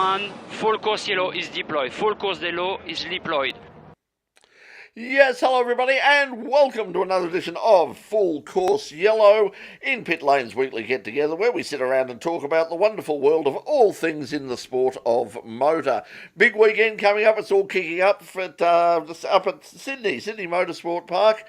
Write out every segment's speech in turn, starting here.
and full course yellow is deployed. Full course yellow is deployed. Yes, hello everybody, and welcome to another edition of Full Course Yellow in Pit Lane's weekly get-together, where we sit around and talk about the wonderful world of all things in the sport of motor. Big weekend coming up. It's all kicking up at Sydney Motorsport Park.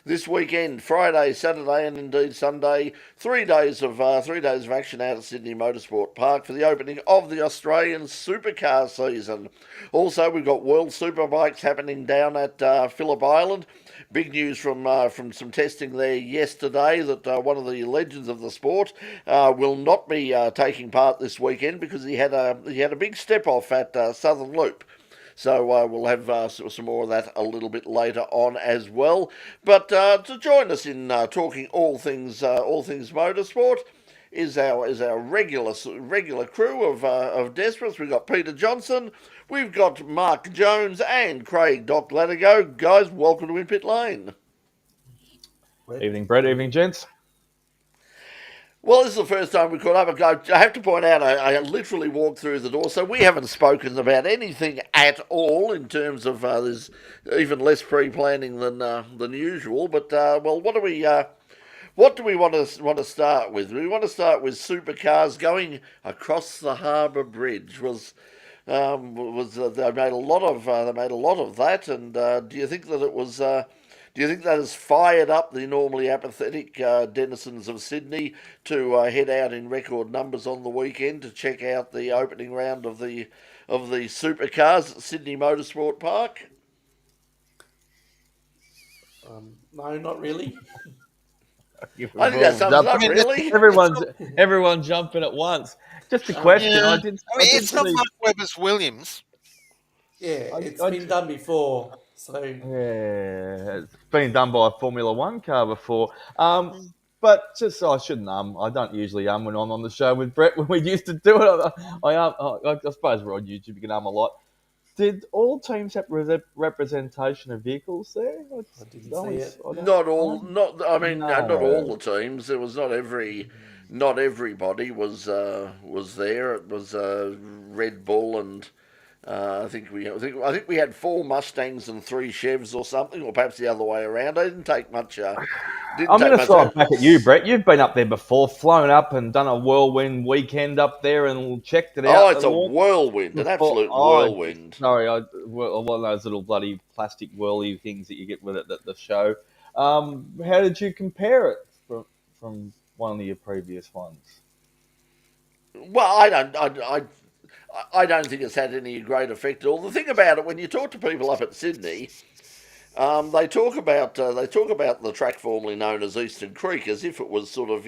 This weekend, Friday, Saturday, and indeed Sunday, 3 days of action out at Sydney Motorsport Park for the opening of the Australian Supercar season. Also, we've got World Superbikes happening down at Phillip Island. Big news from some testing there yesterday that one of the legends of the sport will not be taking part this weekend because he had a big step off at Southern Loop. So we'll have some more of that a little bit later on as well. But to join us in talking all things motorsport is our regular crew of Desperates. We've got Peter Johnson, we've got Mark Jones, and Craig Doc Latigo. Guys, welcome to In Pit Lane. Evening, Brett. Evening, gents. Well, this is the first time we caught up. I have to point out, I literally walked through the door, so we haven't spoken about anything at all in terms of there's even less pre-planning than usual. But well, what do we want to start with? We want to start with supercars going across the Harbour Bridge. They made a lot of that, and do you think that it was? Do you think that has fired up the normally apathetic denizens of Sydney to head out in record numbers on the weekend to check out the opening round of the supercars at Sydney Motorsport Park? No, not really. I think that sums up, really. Everyone's jumping at once. Just a question. Yeah. It's not like Webber's Williams. Yeah, it's been done before. So yeah, it's been done by a Formula One car before. But just I shouldn't I don't usually when I'm on the show with Brett when we used to do it. I suppose we're on YouTube. You can a lot. Did all teams have representation of vehicles there? I didn't see it. Not all. Not all the teams. It was not everybody was there. It was Red Bull and. I think we had 4 Mustangs and 3 Chevs or something, or perhaps the other way around. I didn't take much. I'm going to throw it back at you, Brett. You've been up there before, flown up and done a whirlwind weekend up there and checked it out. Oh, it's a whirlwind, an absolute whirlwind. Sorry, one of those little bloody plastic whirly things that you get with it at the show. How did you compare it from one of your previous ones? Well, I don't think it's had any great effect at all. The thing about it, when you talk to people up at Sydney, they talk about the track formerly known as Eastern Creek as if it was sort of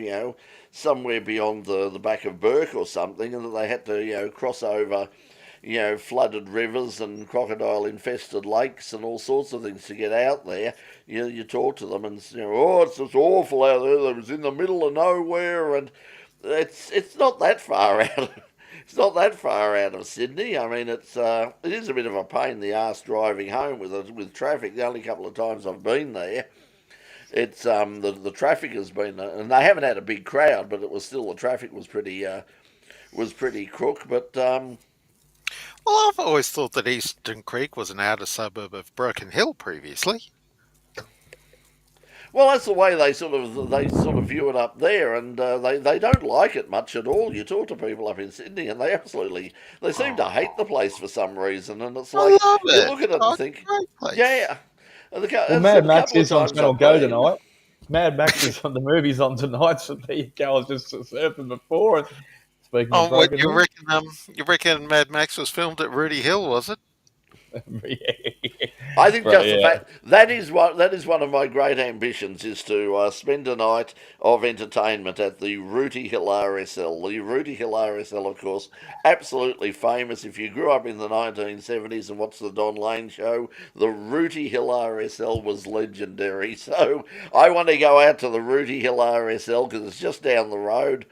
somewhere beyond the back of Burke or something, and that they had to cross over flooded rivers and crocodile infested lakes and all sorts of things to get out there. You talk to them and it's just awful out there. It was in the middle of nowhere, and it's not that far out. It's not that far out of Sydney. I mean, it is a bit of a pain in the arse driving home with traffic. The only couple of times I've been there, it's the traffic has been, and they haven't had a big crowd, but it was still the traffic was pretty crook. But well, I've always thought that Eastern Creek was an outer suburb of Broken Hill previously. Well, that's the way they sort of view it up there, and they don't like it much at all. You talk to people up in Sydney, and they seem to hate the place for some reason. And it's like I love you look at it and think, yeah. Well, Mad Max is on Channel Go tonight. Mad Max is on the movies on tonight. So there you go. I was just surfing before. Speaking of what you reckon? You reckon Mad Max was filmed at Rudy Hill, was it? I think the fact that is one of my great ambitions is to spend a night of entertainment at the Rooty Hill RSL. The Rooty Hill RSL, of course, absolutely famous. If you grew up in the 1970s and watched the Don Lane show, the Rooty Hill RSL was legendary. So I want to go out to the Rooty Hill RSL because it's just down the road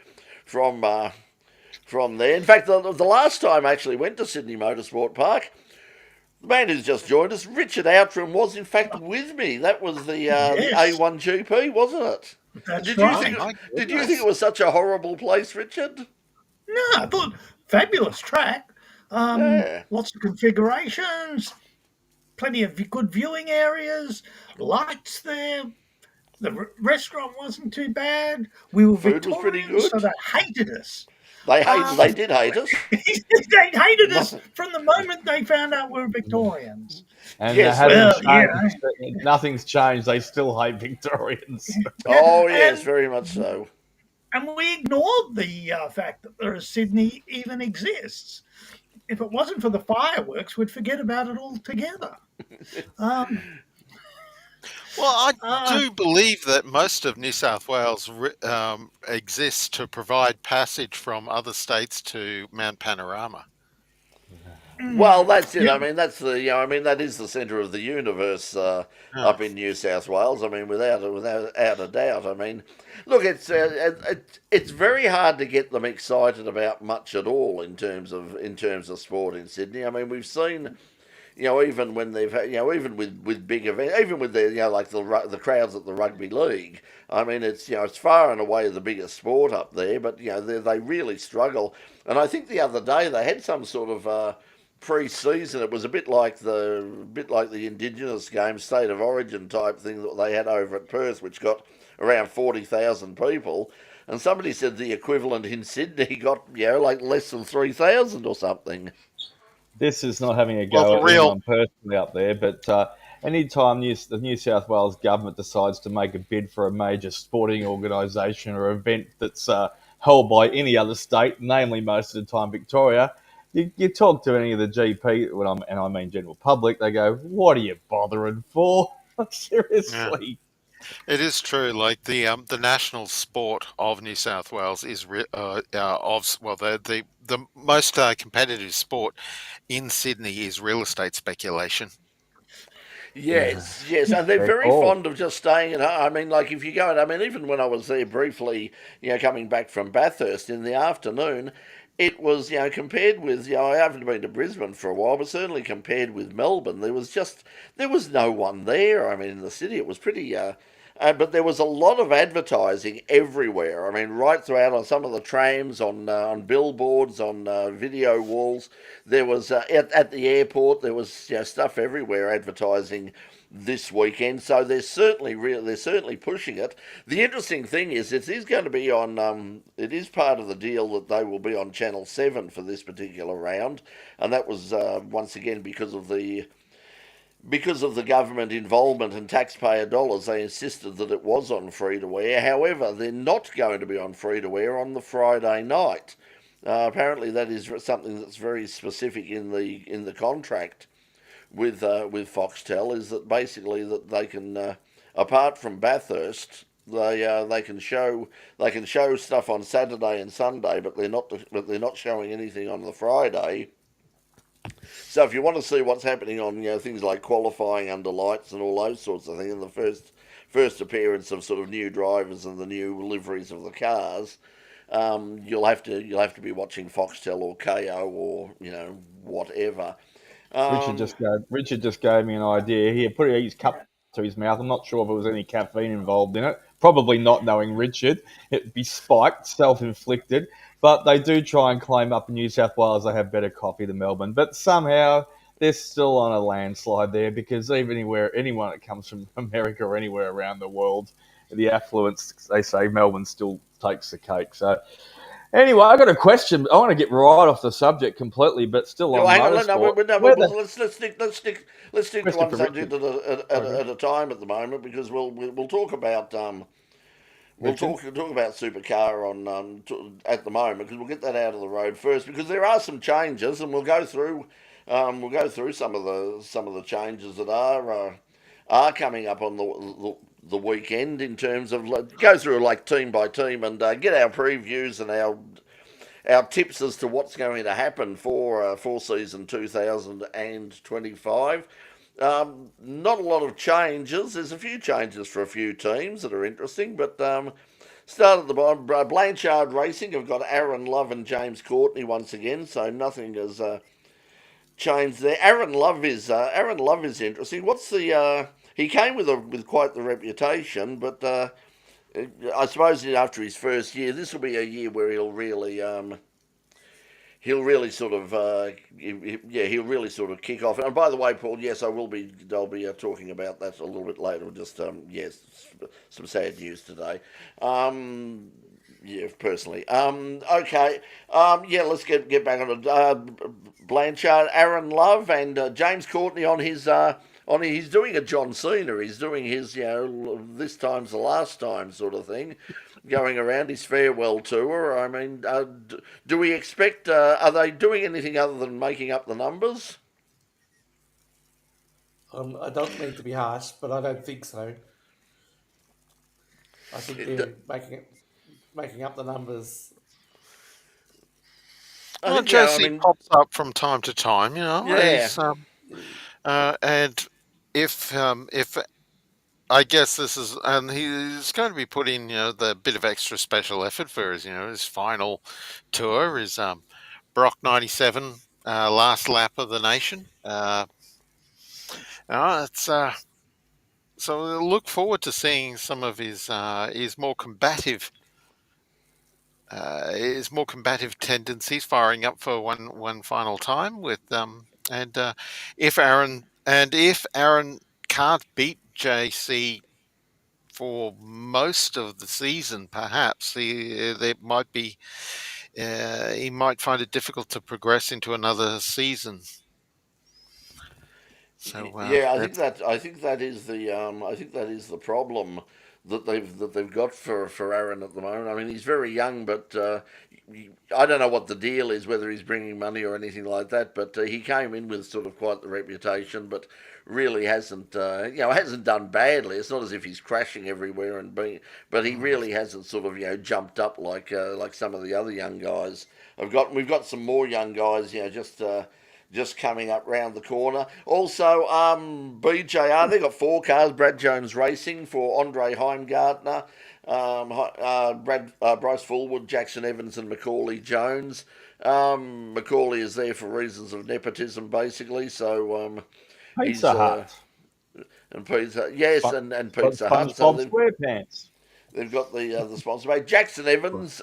from there. In fact, the last time I actually went to Sydney Motorsport Park, the man who's just joined us, Richard Outram, was in fact with me. That was the A1 GP, wasn't it? That's Did right. you think it was such a horrible place, Richard? No, I thought fabulous track. Yeah. Lots of configurations, plenty of good viewing areas, lights there. The restaurant wasn't too bad. We were Food was pretty Victorians, so good. they hated us. They did hate us. They hated us from the moment they found out we were Victorians. And Yes. hasn't Well, yeah. changed. Nothing's changed. They still hate Victorians. Oh yes, and very much so. and we ignored the fact that Sydney even exists. If it wasn't for the fireworks, we'd forget about it altogether. Um, Well, I uh, do believe that most of New South Wales exists to provide passage from other states to Mount Panorama. Well, that's it. yeah, I mean, that's the I mean, that is the centre of the universe Yeah. up in New South Wales. I mean, without a doubt. I mean, look, it's very hard to get them excited about much at all in terms of sport in Sydney. I mean, we've seen. Even when they've had, even with big events, even with the, like the crowds at the rugby league. I mean, it's far and away the biggest sport up there, but they really struggle. And I think the other day they had some sort of pre-season. It was a bit like the Indigenous game, state of origin type thing that they had over at Perth, which got around 40,000 people. And somebody said the equivalent in Sydney got like less than 3,000 or something. This is not having a Well, go the at real anyone personally up there, but anytime the New South Wales government decides to make a bid for a major sporting organisation or event that's held by any other state, namely most of the time Victoria, you talk to any of the GP, and I mean general public, they go, "What are you bothering for?" yeah. Seriously. It is true. Like the national sport of New South Wales is the most competitive sport in Sydney is real estate speculation. Yes, yes, and they're very Oh, fond of just staying at home. I mean, like if you go, I mean, even when I was there briefly, coming back from Bathurst in the afternoon, it was, compared with, I haven't been to Brisbane for a while, but certainly compared with Melbourne, there was no one there. I mean, in the city, it was pretty, but there was a lot of advertising everywhere. I mean, right throughout on some of the trams, on billboards, on video walls. There was at the airport. There was stuff everywhere advertising this weekend. So they're certainly pushing it. The interesting thing is it is going to be on. It is part of the deal that they will be on Channel 7 for this particular round, and that was once again because of the government involvement and taxpayer dollars, they insisted that it was on free to air. However, they're not going to be on free to air on the Friday night. Apparently, that is something that's very specific in the contract with Foxtel. Is that basically that they can, apart from Bathurst, they can show stuff on Saturday and Sunday, but they're not showing anything on the Friday. So if you want to see what's happening on things like qualifying under lights and all those sorts of things, and the first appearance of sort of new drivers and the new liveries of the cars, you'll have to be watching Foxtel or KO or whatever. Um, Richard just gave me an idea. He put his cup to his mouth. I'm not sure if there was any caffeine involved in it. Probably not, knowing Richard. It'd be spiked, self-inflicted. But they do try and claim up in New South Wales they have better coffee than Melbourne. But somehow they're still on a landslide there, because even anyone that comes from America or anywhere around the world, the affluence, they say Melbourne still takes the cake. So anyway, I got a question. I want to get right off the subject completely, but still on hang on, no, motorsport. no, Where the let's stick to one Christopher subject Richard? at a time at the moment, because we'll talk about we'll Richard? talk about Supercar at the moment, because we'll get that out of the road first, because there are some changes, and we'll go through some of the changes that are coming up on the weekend, in terms of go through like team by team, and get our previews and our tips as to what's going to happen for season 2025. Not a lot of changes. There's a few changes for a few teams that are interesting, but start at the bottom. Blanchard Racing have got Aaron Love and James Courtney once again, so nothing has changed there. Aaron Love is interesting. He came with quite the reputation, but I suppose after his first year, this will be a year where he'll really sort of he'll really sort of kick off. And by the way, Paul, yes, I'll be talking about that a little bit later. Just yes, some sad news today. Yeah, personally. Okay. Yeah, let's get back on it. Blanchard, Aaron Love, and James Courtney on his. He's doing a John Cena. He's doing his, this time's the last time sort of thing, going around his farewell tour. I mean, do we expect? Are they doing anything other than making up the numbers? I don't mean to be harsh, but I don't think so. I think they're making up the numbers. Well, JC pops up from time to time, Yeah. He's, and if I guess this is, and he's going to be putting, the bit of extra special effort for his final tour, his Brock 97 last lap of the nation. It's so we'll look forward to seeing some of his more combative. His more combative tendencies firing up for one final time with and if Aaron can't beat JC for most of the season, perhaps there might be he might find it difficult to progress into another season. So yeah, I think that is the problem that they've got for Aaron at the moment. I mean, he's very young, but I don't know what the deal is, whether he's bringing money or anything like that. But he came in with sort of quite the reputation, but really hasn't hasn't done badly. It's not as if he's crashing everywhere but he really hasn't sort of jumped up like some of the other young guys. We've got some more young guys, just coming up round the corner. Also, BJR, they've got 4 cars. Brad Jones Racing for Andre Heimgartner, Bryce Fullwood, Jackson Evans, and Macaulay Jones. Macaulay is there for reasons of nepotism, basically. So Pizza Hut. And Pizza, yes, and Pizza Hut. So SquarePants. They've got the sponsor mate. Jackson Evans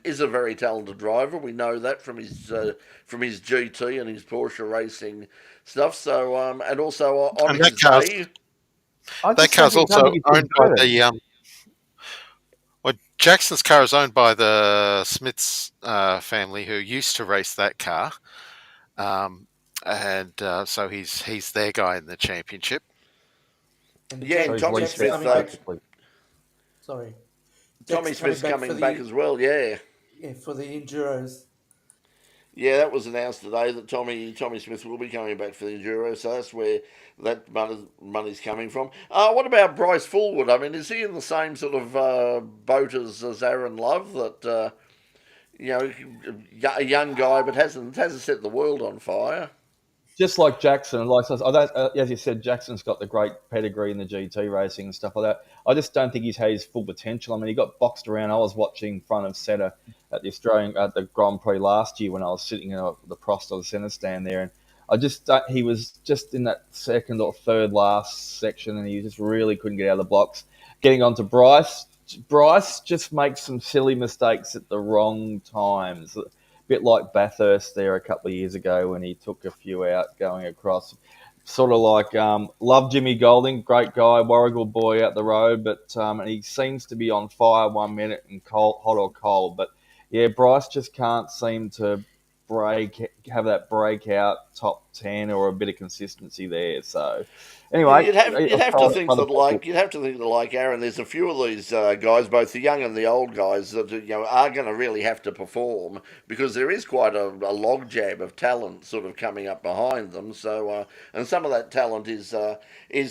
is a very talented driver. We know that from his GT and his Porsche racing stuff. So and also on his day, that car's also owned by the Jackson's car is owned by the Smiths family, who used to race that car, and so he's their guy in the championship. And Tommy Smith. Sorry. Tommy Smith's coming back as well, yeah. Yeah, for the Enduros. Yeah, that was announced today that Tommy Smith will be coming back for the Enduro, so that's where that money's coming from. What about Bryce Fullwood? I mean, is he in the same sort of boat as Aaron Love, that a young guy but hasn't set the world on fire? Just like Jackson, as you said, Jackson's got the great pedigree in the GT racing and stuff like that. I just don't think he's had his full potential. I mean, he got boxed around. I was watching front of centre at the Grand Prix last year when I was sitting in the Prost of the centre stand there, and he was just in that second or third last section, and he just really couldn't get out of the blocks. Getting on to Bryce just makes some silly mistakes at the wrong times. Bit like Bathurst there a couple of years ago when he took a few out going across. Sort of like, love Jimmy Golding, great guy, Warrigal boy out the road, but he seems to be on fire 1 minute and hot or cold. But yeah, Bryce just can't seem to have that breakout top 10 or a bit of consistency there. So anyway, you'd have to think that like Aaron, there's a few of these guys, both the young and the old guys, that are going to really have to perform, because there is quite a logjam of talent sort of coming up behind them. So and some of that talent is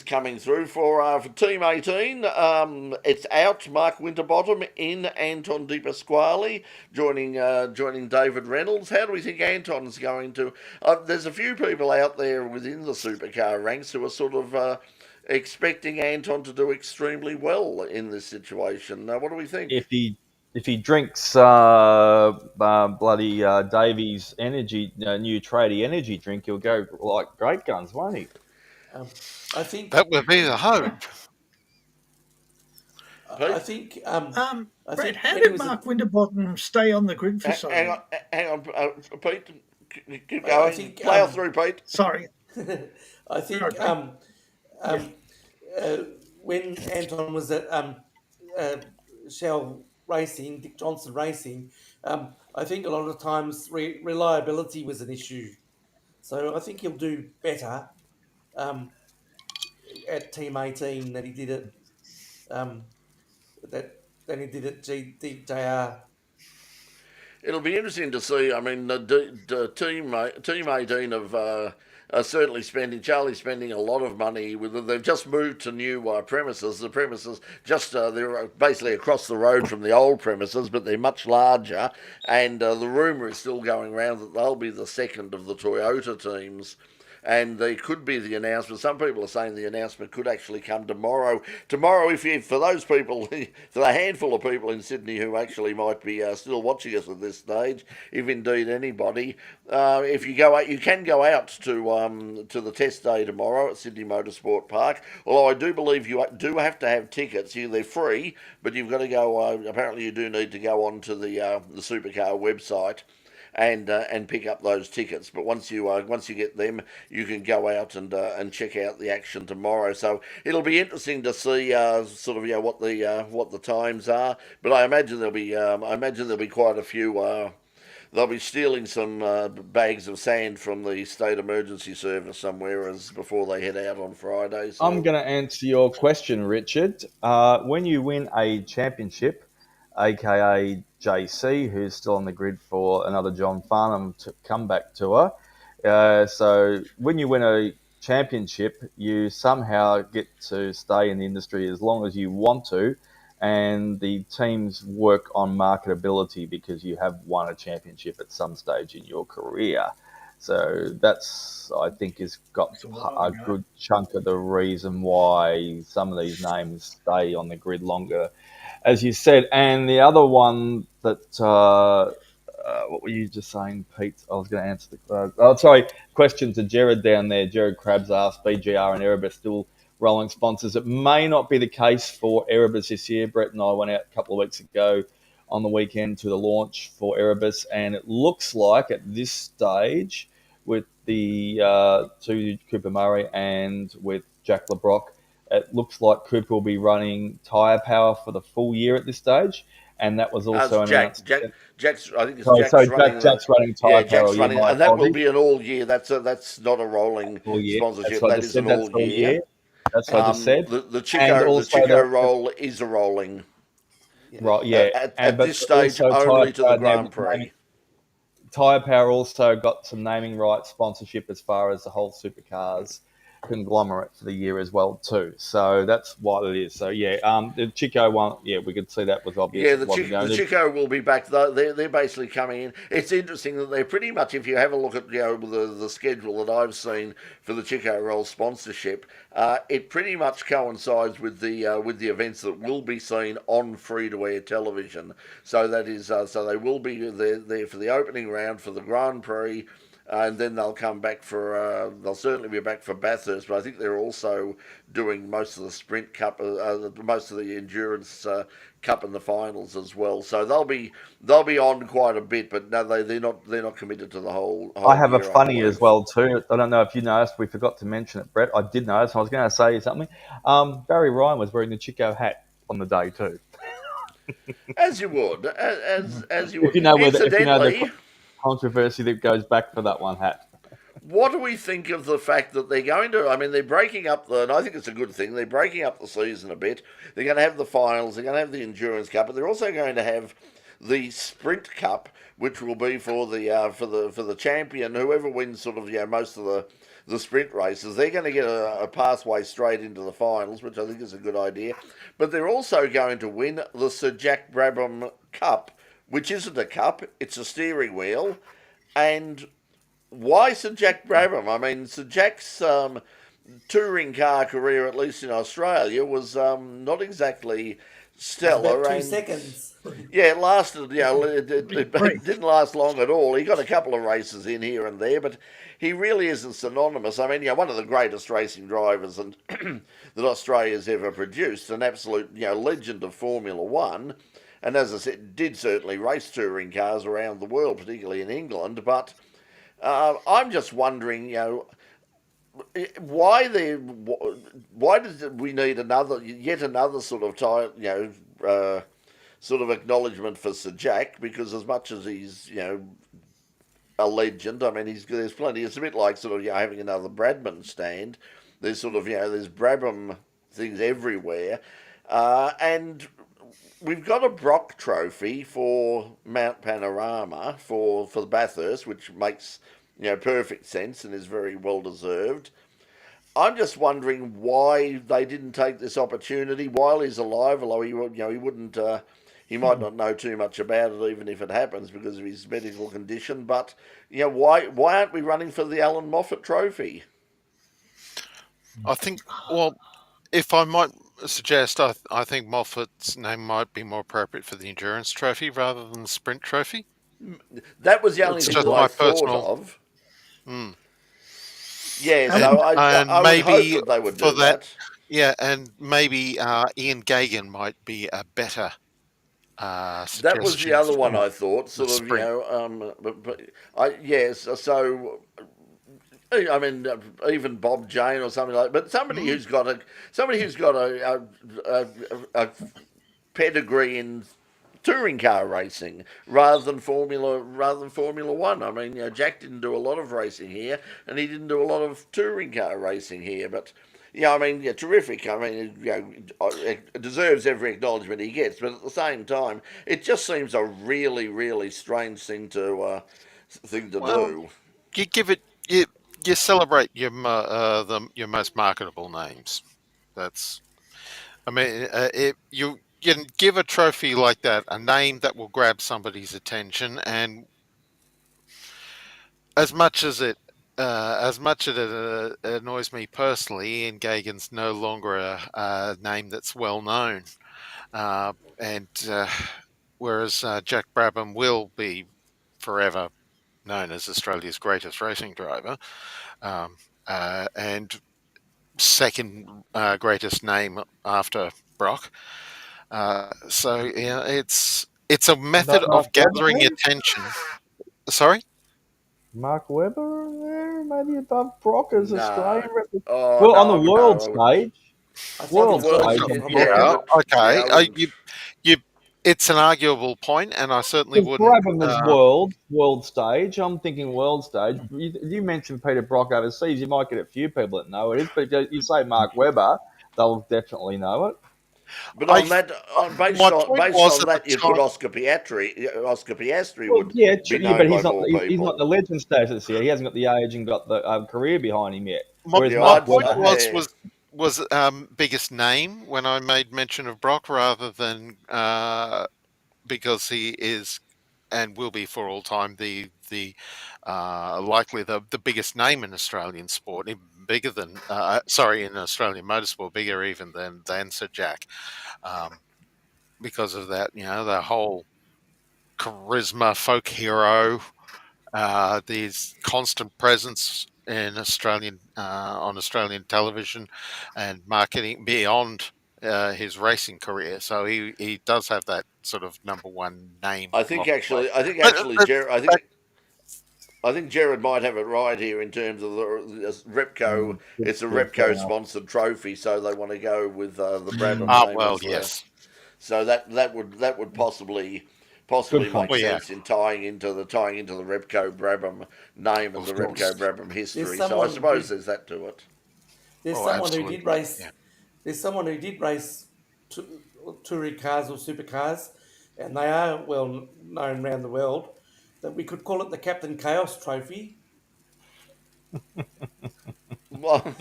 coming through for Team 18. It's out. Mark Winterbottom in, Anton De Pasquale joining David Reynolds. How do we think Anton's going to? There's a few people out there within the supercar ranks who are sort of expecting Anton to do extremely well in this situation. What do we think? If he drinks bloody Davies energy, new tradie energy drink, he'll go like great guns, won't he? I think that would be the hope. I think. Brett, how when he did was Mark Winterbottom stay on the grid for so long? Hang on, Pete. Keep I going. think, Plough through, Pete. Sorry. I think Sorry, when Anton was at Shell Racing, Dick Johnson Racing, I think a lot of times reliability was an issue. So I think he'll do better at Team 18 than he did at that than he did at DJR. It'll be interesting to see. I mean, the team 18 are certainly spending. Charlie's spending a lot of money with. They've just moved to new premises. The premises just they're basically across the road from the old premises, but they're much larger. And the rumor is still going around that they'll be the second of the Toyota teams. And there could be the announcement. Some people are saying the announcement could actually come tomorrow. Tomorrow, for those people, for the handful of people in Sydney who actually might be still watching us at this stage, if indeed anybody, if you go out, you can go out to the test day tomorrow at Sydney Motorsport Park. Although I do believe you do have to have tickets. They're free, but you've got to go. Apparently, you do need to go onto the Supercar website and pick up those tickets. But once you get them, you can go out and check out the action tomorrow. So it'll be interesting to see what the times are. But I imagine there'll be quite a few. They'll be stealing some bags of sand from the state emergency service somewhere as before they head out on Friday. So. I'm going to answer your question, Richard. When you win a championship, aka JC, who's still on the grid for another John Farnham comeback tour. So when you win a championship, you somehow get to stay in the industry as long as you want to, and the teams work on marketability because you have won a championship at some stage in your career. So that's, I think, has got a good chunk of the reason why some of these names stay on the grid longer, as you said. And the other one that, what were you just saying, Pete? I was going to answer the question to Jared down there. Jared Krabs asked, BGR and Erebus still rolling sponsors. It may not be the case for Erebus this year. Brett and I went out a couple of weeks ago on the weekend to the launch for Erebus, and it looks like at this stage with the two Cooper Murray and with Jack LeBrock, it looks like Cooper will be running tyre power for the full year at this stage, and that was also announced. Jack's running tyre power. Running, and that will be an all year. That's not a rolling sponsorship. That is an all year. That's what I just said. The Chico roll is a rolling. Right, yeah. At this stage, only to the Grand Prix. Tyre Power also got some naming rights sponsorship as far as the whole Supercars conglomerate for the year as well too. So that's what it is. So yeah, the Chico one, yeah, we could see that was obvious. Yeah, the Chico will be back. They're basically coming in. It's interesting that they're pretty much, if you have a look at the schedule that I've seen for the Chico Roll sponsorship, it pretty much coincides with the events that will be seen on free-to-air television. So that is so they will be there for the opening round for the Grand Prix. And then they'll come back for. They'll certainly be back for Bathurst, but I think they're also doing most of the Sprint Cup, most of the Endurance Cup and the finals as well. So they'll be on quite a bit, but no, they're not committed to the whole I have year, a funny as well too. I don't know if you noticed. We forgot to mention it, Brett. I did notice. I was going to say something. Barry Ryan was wearing the Chico hat on the day too. As you would, as you would. If you know the controversy that goes back for that one hat. What do we think of the fact that they're going to? I mean, they're breaking up and I think it's a good thing. They're breaking up the season a bit. They're going to have the finals. They're going to have the Endurance Cup, but they're also going to have the Sprint Cup, which will be for the champion, whoever wins sort of most of the sprint races. They're going to get a pathway straight into the finals, which I think is a good idea. But they're also going to win the Sir Jack Brabham Cup, which isn't a cup, it's a steering wheel. And why Sir Jack Brabham? I mean, Sir Jack's touring car career, at least in Australia, was not exactly stellar. About 2 And seconds. yeah, it lasted. It Brief. didn't last long at all. He got a couple of races in here and there, but he really isn't synonymous. I mean, one of the greatest racing drivers and that Australia's ever produced, an absolute legend of Formula One. And as I said, did certainly race touring cars around the world, particularly in England. But I'm just wondering, why does we need yet another sort of sort of acknowledgement for Sir Jack? Because as much as he's a legend, I mean there's plenty. It's a bit like sort of having another Bradman stand. There's sort of there's Brabham things everywhere, and we've got a Brock Trophy for Mount Panorama for the Bathurst, which makes perfect sense and is very well deserved. I'm just wondering why they didn't take this opportunity while he's alive. Although he wouldn't, he might not know too much about it, even if it happens because of his medical condition. But why aren't we running for the Alan Moffat Trophy? I think, well, if I might suggest, I think Moffat's name might be more appropriate for the Endurance Trophy rather than the Sprint Trophy. That was the only It's thing just that my I thought personal- of. Mm. Yeah, so I would hope that they would do that. Yeah, and maybe Ian Gagan might be a better suggestion. That was the other one for I thought. Sort of, sprint. yes. So I mean, even Bob Jane or something like. But somebody who's got a pedigree in touring car racing rather than Formula One. I mean, Jack didn't do a lot of racing here, and he didn't do a lot of touring car racing here. But I mean, terrific. I mean, it deserves every acknowledgement he gets. But at the same time, it just seems a really, really strange thing to do. You give it you celebrate your most marketable names. That's, I mean, you can give a trophy like that a name that will grab somebody's attention, and as much as it annoys me personally, Ian Gagan's no longer a name that's well known, and whereas Jack Brabham will be forever known as Australia's greatest racing driver, and second greatest name after Brock. So it's a method of gathering attention. Sorry, Mark Webber there, maybe above Brock as No. Australian representative. Oh, Well, no, on the no, world I would- stage, I think world it's Well, stage. Brock I'm from yeah, talking but- okay. I wouldn't- You it's an arguable point, and I certainly Because wouldn't. Brabham was world stage. I'm thinking world stage. You mentioned Peter Brock overseas. You might get a few people that know it is, but you say Mark Webber, they'll definitely know it. But on that, based my on point was at that, the you put time- Oscar Piastri. Oscar Piastri Well, would yeah, be known but by he's not. more He's people. not the legend status yet. He hasn't got the age and got the career behind him yet. My, Whereas Yeah, my Mark I'd point Webber, say- was biggest name when I made mention of Brock, rather than because he is and will be for all time the likely the biggest name in Australian sport, even bigger than in Australian motorsport, bigger even than Sir Jack, because of that, the whole charisma, folk hero, his constant presence in Australian on Australian television and marketing beyond his racing career. So he does have that sort of number one name. I think actually, But- Jared. I think Jared might have it right here in terms of the Repco. It's a Repco sponsored trophy, so they want to go with the Brabham name. well, yes. So that would possibly Good make point. Well, yeah. sense in tying into the Repco Brabham name and Of the course. Repco Brabham history. There's So I someone suppose who- there's that to it. There's Oh, someone absolutely. who did race. Yeah. There's someone who did race touring cars or supercars, and they are well known around the world. That we could call it the Captain Chaos Trophy. Well,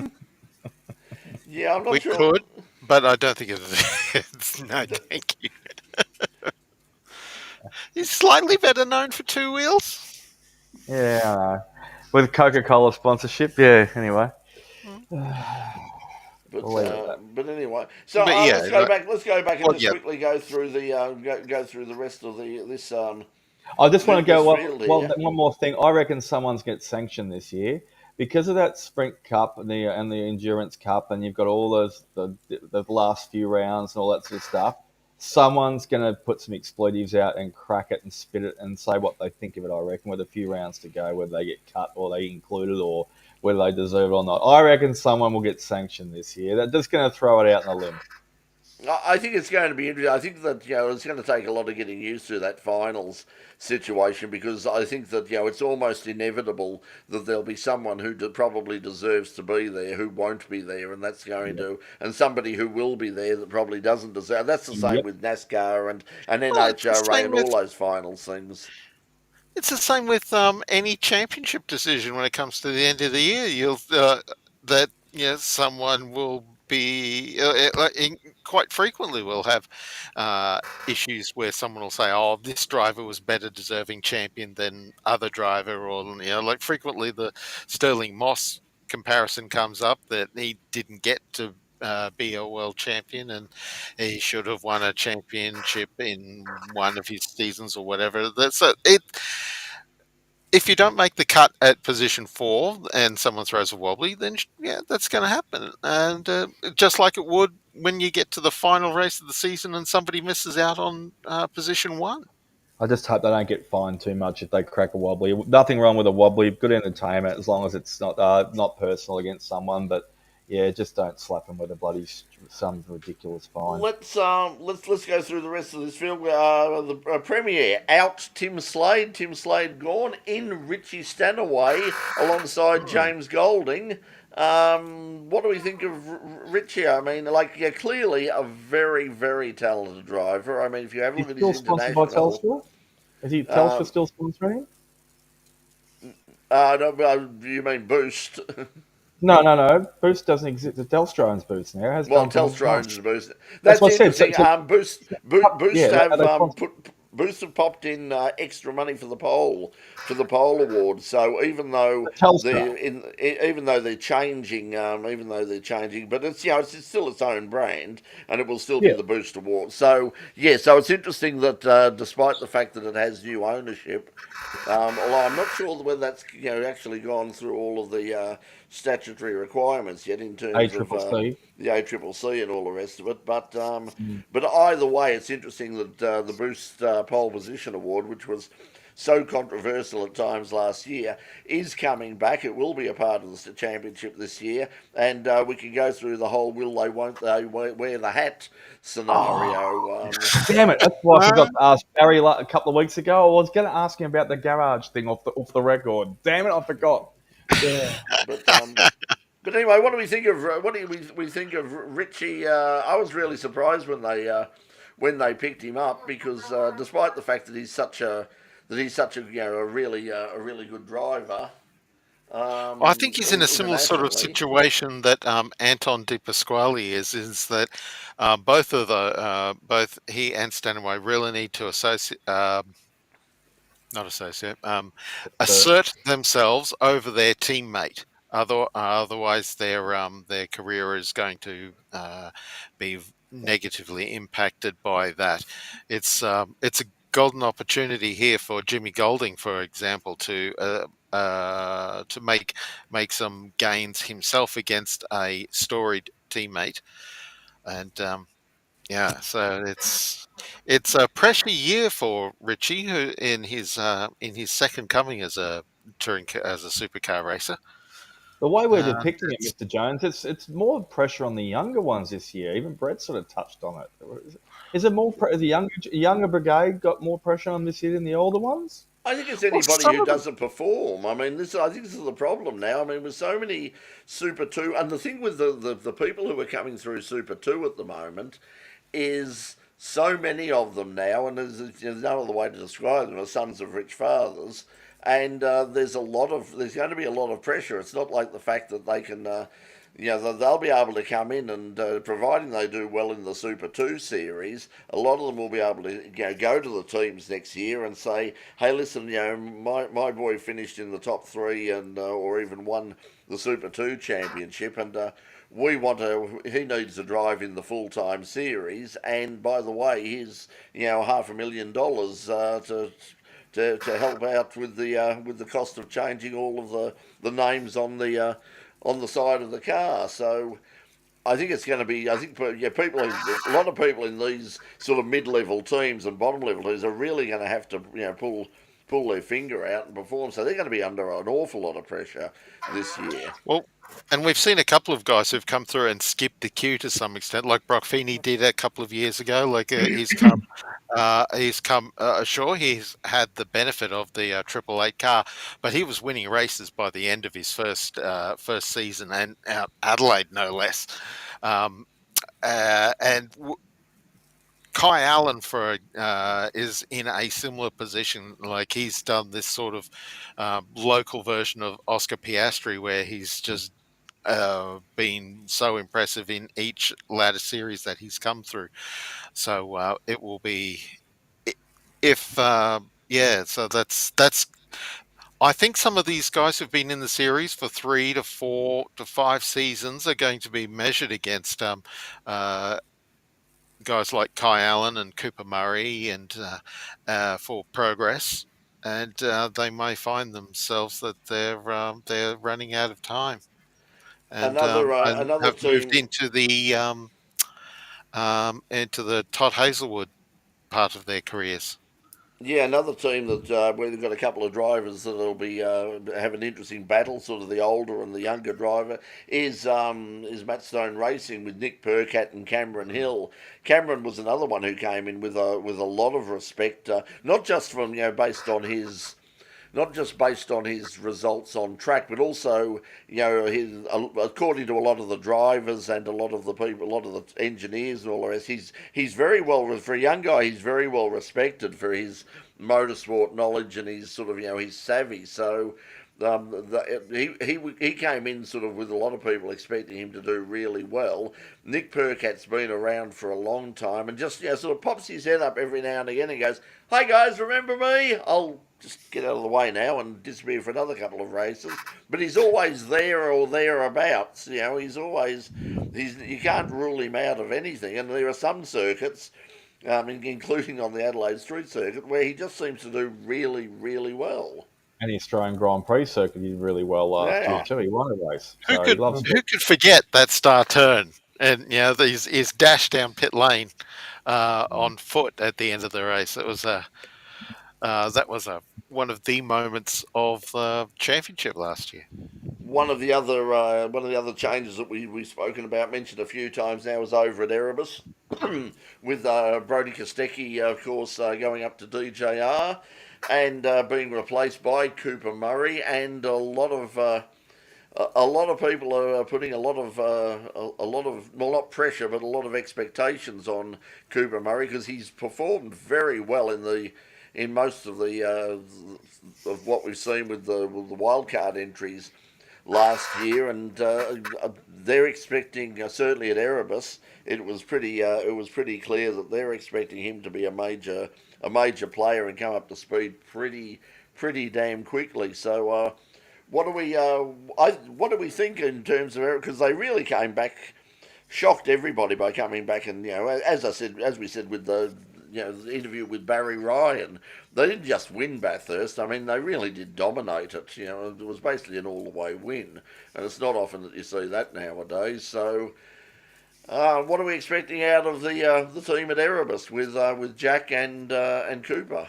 yeah, I'm not We sure. could, but I don't think it's no, thank you. He's slightly better known for two wheels. yeah, I know. With Coca-Cola sponsorship. Yeah. Anyway, But But anyway, so But yeah, let's go back. Let's go back and well, just yeah. quickly go through the go through the rest of this I just want to go, this field here. one more thing. I reckon someone's get sanctioned this year because of that Sprint Cup and the Endurance Cup, and you've got all those the last few rounds and all that sort of stuff. Someone's going to put some expletives out and crack it and spit it and say what they think of it, I reckon, with a few rounds to go, whether they get cut or they included or whether they deserve it or not. I reckon someone will get sanctioned this year. They're just going to throw it out in a limb. I think it's going to be interesting. I think that it's going to take a lot of getting used to that finals situation, because I think that it's almost inevitable that there'll be someone who probably deserves to be there who won't be there, and that's going to, and somebody who will be there that probably doesn't deserve. That's the same Yep. with NASCAR and Well, it's the NHRA same and all with those finals things. It's the same with any championship decision when it comes to the end of the year. You'll that someone will be quite frequently will have issues where someone will say, "Oh, this driver was better deserving champion than other driver," or like frequently the Sterling Moss comparison comes up that he didn't get to be a world champion, and he should have won a championship in one of his seasons or whatever. That's it. If you don't make the cut at position 4 and someone throws a wobbly, then that's going to happen. And just like it would when you get to the final race of the season and somebody misses out on position 1. I just hope they don't get fined too much if they crack a wobbly. Nothing wrong with a wobbly, good entertainment as long as it's not personal against someone. But yeah, just don't slap them with a bloody some ridiculous fine. Let's go through the rest of this field. The Premier out Tim Slade. Tim Slade gone in. Richie Stanaway alongside James Golding. What do we think of Richie? I mean, clearly a very, very talented driver. I mean, if you have a He's look at still his sponsored by international, Telstra? Is he Telstra still sponsoring him? no, you mean Boost? No. Boost doesn't exist. The Telstra owns Boost now. It has Well, done for a long Telstra time. owns Boost. That's That's what I said. interesting. Boost Yeah, have they sponsor. Boost have popped in extra money for the pole award. So even though Telstra. they're changing, but it's still its own brand, and it will still be Yeah. the Boost award. So so it's interesting that despite the fact that it has new ownership, although I'm not sure whether that's actually gone through all of the statutory requirements yet in terms of ACCC. the ACCC and all the rest of it. But either way, it's interesting that the Boost Pole Position Award, which was so controversial at times last year, is coming back. It will be a part of the championship this year, and we can go through the whole will they, won't they wear the hat scenario. Damn it! That's why I forgot to ask Barry a couple of weeks ago. I was going to ask him about the garage thing off the record. Damn it! I forgot. Yeah. But anyway, what do we think of we think of Richie? I was really surprised when they picked him up, because despite the fact that he's such a a really good driver. I think he's in a similar sort of Internationally. situation that Anton De Pasquale is that both he and Stanaway really need to assert themselves over their teammate. Otherwise, their career is going to be negatively impacted by that. It's a golden opportunity here for Jimmy Golding, for example, to make some gains himself against a storied teammate, and so it's a pressure year for Richie, who in his second coming as a supercar racer. The way we're depicting it, It's Mr. Jones, it's more pressure on the younger ones this year. Even Brett sort of touched on it. Is it more the younger brigade got more pressure on this year than the older ones? I think it's well, anybody some who of them. doesn't perform. I mean, I think this is the problem now. I mean, with so many Super 2, and the thing with the people who are coming through Super 2 at the moment is so many of them now, and there's no other way to describe them, are sons of rich fathers, and there's going to be a lot of pressure. It's not like the fact that they can. They'll be able to come in and, providing they do well in the Super 2 series, a lot of them will be able to go to the teams next year and say, hey, listen, my boy finished in the top three and or even won the Super 2 championship, and he needs to drive in the full-time series, and by the way, here's $500,000 to help out with the cost of changing all of the names on the side of the car. So I think it's going to be. I think a lot of people in these sort of mid-level teams and bottom-level teams are really going to have to pull their finger out and perform. So they're going to be under an awful lot of pressure this year. Well, and we've seen a couple of guys who've come through and skipped the queue to some extent, like Brock Feeney did a couple of years ago. Like he's come ashore. He's had the benefit of the Triple Eight car, but he was winning races by the end of his first season, and out Adelaide no less. And Kai Allen is in a similar position. Like he's done this sort of local version of Oscar Piastri, where he's just been so impressive in each ladder series that he's come through. So it will be if yeah. So that's. I think some of these guys who've been in the series for 3 to 4 to 5 seasons are going to be measured against guys like Kai Allen and Cooper Murray, and for progress, and they may find themselves that they're running out of time, and Another have moved team. into the Todd Hazelwood part of their careers. Yeah, another team that where they've got a couple of drivers that'll be have an interesting battle, sort of the older and the younger driver, is Matt Stone Racing with Nick Percat and Cameron Hill. Cameron was another one who came in with a lot of respect, not just from based on his not just based on his results on track, but also, according to a lot of the drivers and a lot of the people, a lot of the engineers and all the rest, he's very well, for a young guy, he's very well respected for his motorsport knowledge and his sort of, his savvy. So he came in sort of with a lot of people expecting him to do really well. Nick Percat's been around for a long time and just sort of pops his head up every now and again and goes, "Hey guys, remember me? I'll just get out of the way now and disappear for another couple of races." But he's always there or thereabouts. You can't rule him out of anything. And there are some circuits, including on the Adelaide Street Circuit, where he just seems to do really, really well. And the Australian Grand Prix circuit did really well last year too. He won a race. Who could forget that star turn? And his dash down pit lane on foot at the end of the race. It was one of the moments of the championship last year. One of the other changes that we've spoken about, mentioned a few times now, is over at Erebus with Brody Kostecki, of course, going up to DJR and being replaced by Cooper Murray, and a lot of people are putting a lot of well, not pressure, but a lot of expectations on Cooper Murray, because he's performed very well in most of of what we've seen with the wildcard entries last year, and they're expecting, certainly at Erebus, it was pretty clear that they're expecting him to be a major player and come up to speed pretty damn quickly. So what do we think in terms of Erebus? Because they really came back, shocked everybody by coming back, and as we said with the interview with Barry Ryan, they didn't just win Bathurst. I mean, they really did dominate it. It was basically an all-the-way win, and it's not often that you see that nowadays. So, what are we expecting out of the team at Erebus with Jack and Cooper?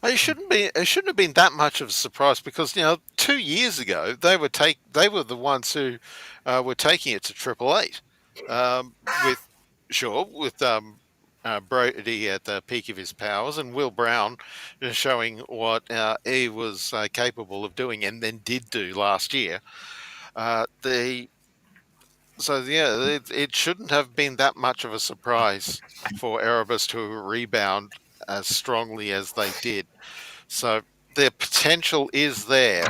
It shouldn't have been that much of a surprise, because 2 years ago they were the ones who were taking it to Triple Eight, with Brody at the peak of his powers, and Will Brown showing what he was capable of doing, and then did do last year. It shouldn't have been that much of a surprise for Erebus to rebound as strongly as they did. So their potential is there.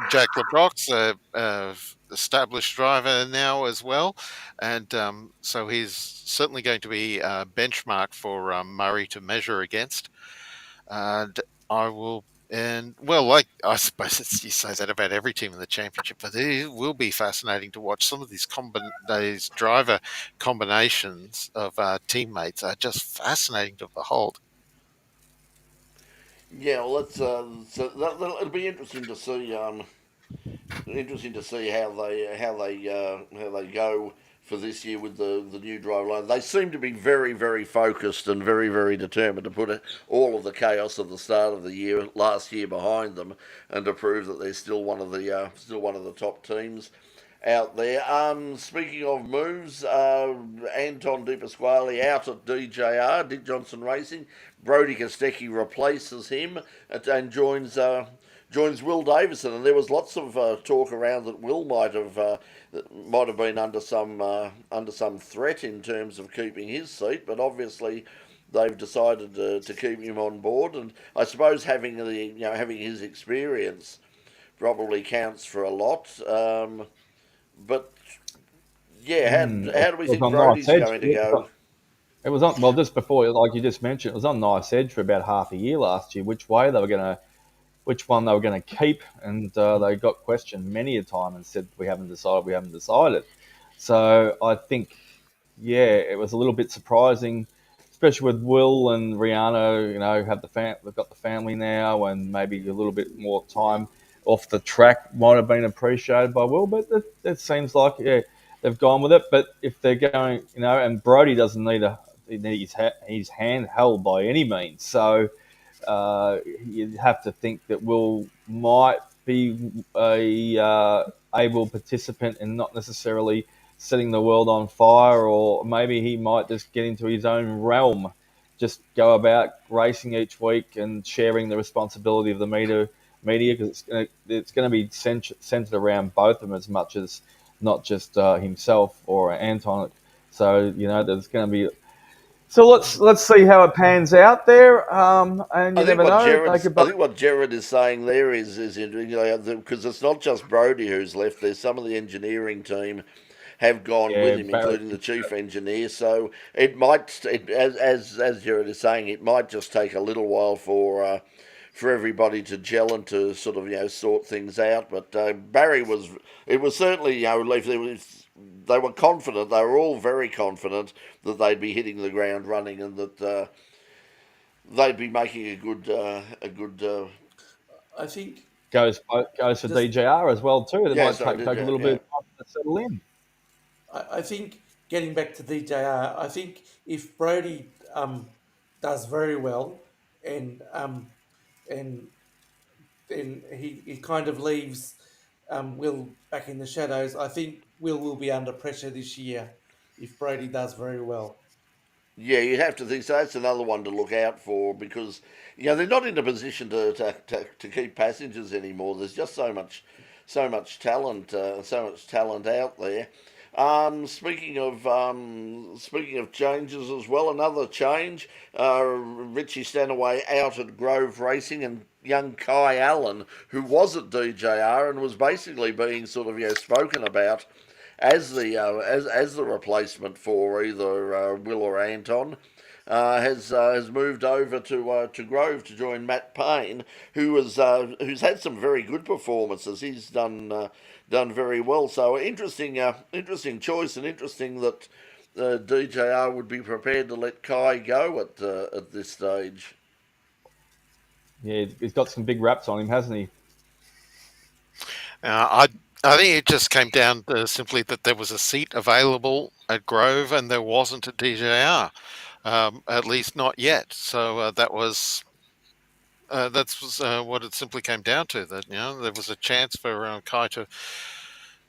Jack LeBrock's a established driver now as well, and so he's certainly going to be a benchmark for Murray to measure against. And I will, and well, like I suppose you say that about every team in the championship, but it will be fascinating to watch some of these driver combinations of teammates are just fascinating to behold. Yeah, well, it'll be interesting to see. Interesting to see how they go for this year with the new drive line. They seem to be very focused and very determined to put all of the chaos of the start of the year last year behind them, and to prove that they're still one of the top teams out there. Speaking of moves, Anton De Pasquale out at DJR, Dick Johnson Racing. Brody Kostecki replaces him and joins Will Davison, and there was lots of talk around that Will might have been under some threat in terms of keeping his seat, but obviously they've decided to keep him on board, and I suppose having his experience probably counts for a lot. But yeah, It how do we was think on Nice Brody's Edge. going to go? It was on, well, just before, like you just mentioned, it was on Nice Edge for about half a year last year. Which one they were going to keep, and they got questioned many a time and said we haven't decided. So I think, yeah, it was a little bit surprising, especially with Will and Rihanna. They've got the family now, and maybe a little bit more time off the track might have been appreciated by Will. But it seems like, yeah, they've gone with it. But if they're going, and Brody doesn't need his hand held by any means, so you'd have to think that Will might be a able participant and not necessarily setting the world on fire, or maybe he might just get into his own realm, just go about racing each week and sharing the responsibility of the media, because it's going to be centered around both of them as much as not just himself or Anton. So there's going to be. So let's see how it pans out there. And you never know. I think what Jared is saying there is because it's not just Brody who's left. There's some of the engineering team have gone with him, Barrett. including the chief engineer. So as Jared is saying, it might just take a little while for everybody to gel and to sort of sort things out. But Barry was certainly they were confident. They were all very confident that they'd be hitting the ground running, and that they'd be making a good. I think Goes for DJR as well too. It might take a little bit of time to settle in. I think getting back to DJR, I think if Brody does very well, and and then he kind of leaves Will back in the shadows, I think Will be under pressure this year if Brody does very well. Yeah, you'd have to think so. That's another one to look out for, because they're not in a position to keep passengers anymore. There's just so much talent out there. Speaking of changes as well, another change. Richie Stanaway out at Grove Racing, and young Kai Allen, who was at DJR and was basically being sort of spoken about as the replacement for either Will or Anton, has moved over to Grove to join Matt Payne, who's had some very good performances. He's done very well. So interesting choice, and interesting that DJR would be prepared to let Kai go at this stage. Yeah, he's got some big raps on him, hasn't he? I think it just came down to simply that there was a seat available at Grove and there wasn't at DJR, at least not yet. So that's what it simply came down to. That there was a chance for Kai to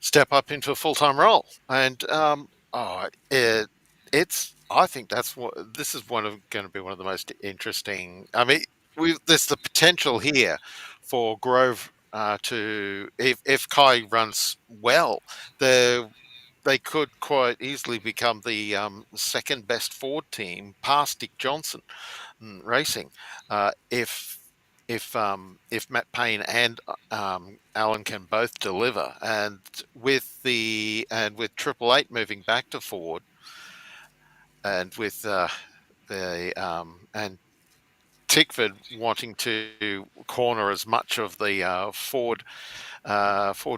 step up into a full-time role, and I think this is going to be one of the most interesting. I mean, there's the potential here for Grove to, if Kai runs well, they could quite easily become the second best Ford team past Dick Johnson. racing. If Matt Payne and Alan can both deliver, and with Triple Eight moving back to Ford, and with and Tickford wanting to corner as much of the Ford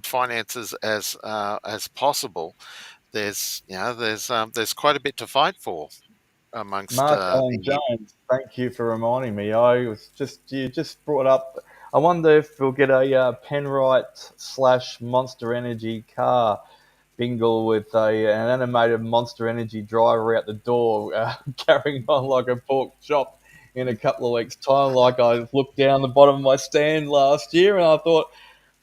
finances as possible, there's quite a bit to fight for amongst Mark Allen the. Jones, thank you for reminding me. You just brought up. I wonder if we'll get a Penrite / Monster Energy car bingle with an animated Monster Energy driver out the door, carrying on like a pork chop in a couple of weeks' time. Like I looked down the bottom of my stand last year, and I thought,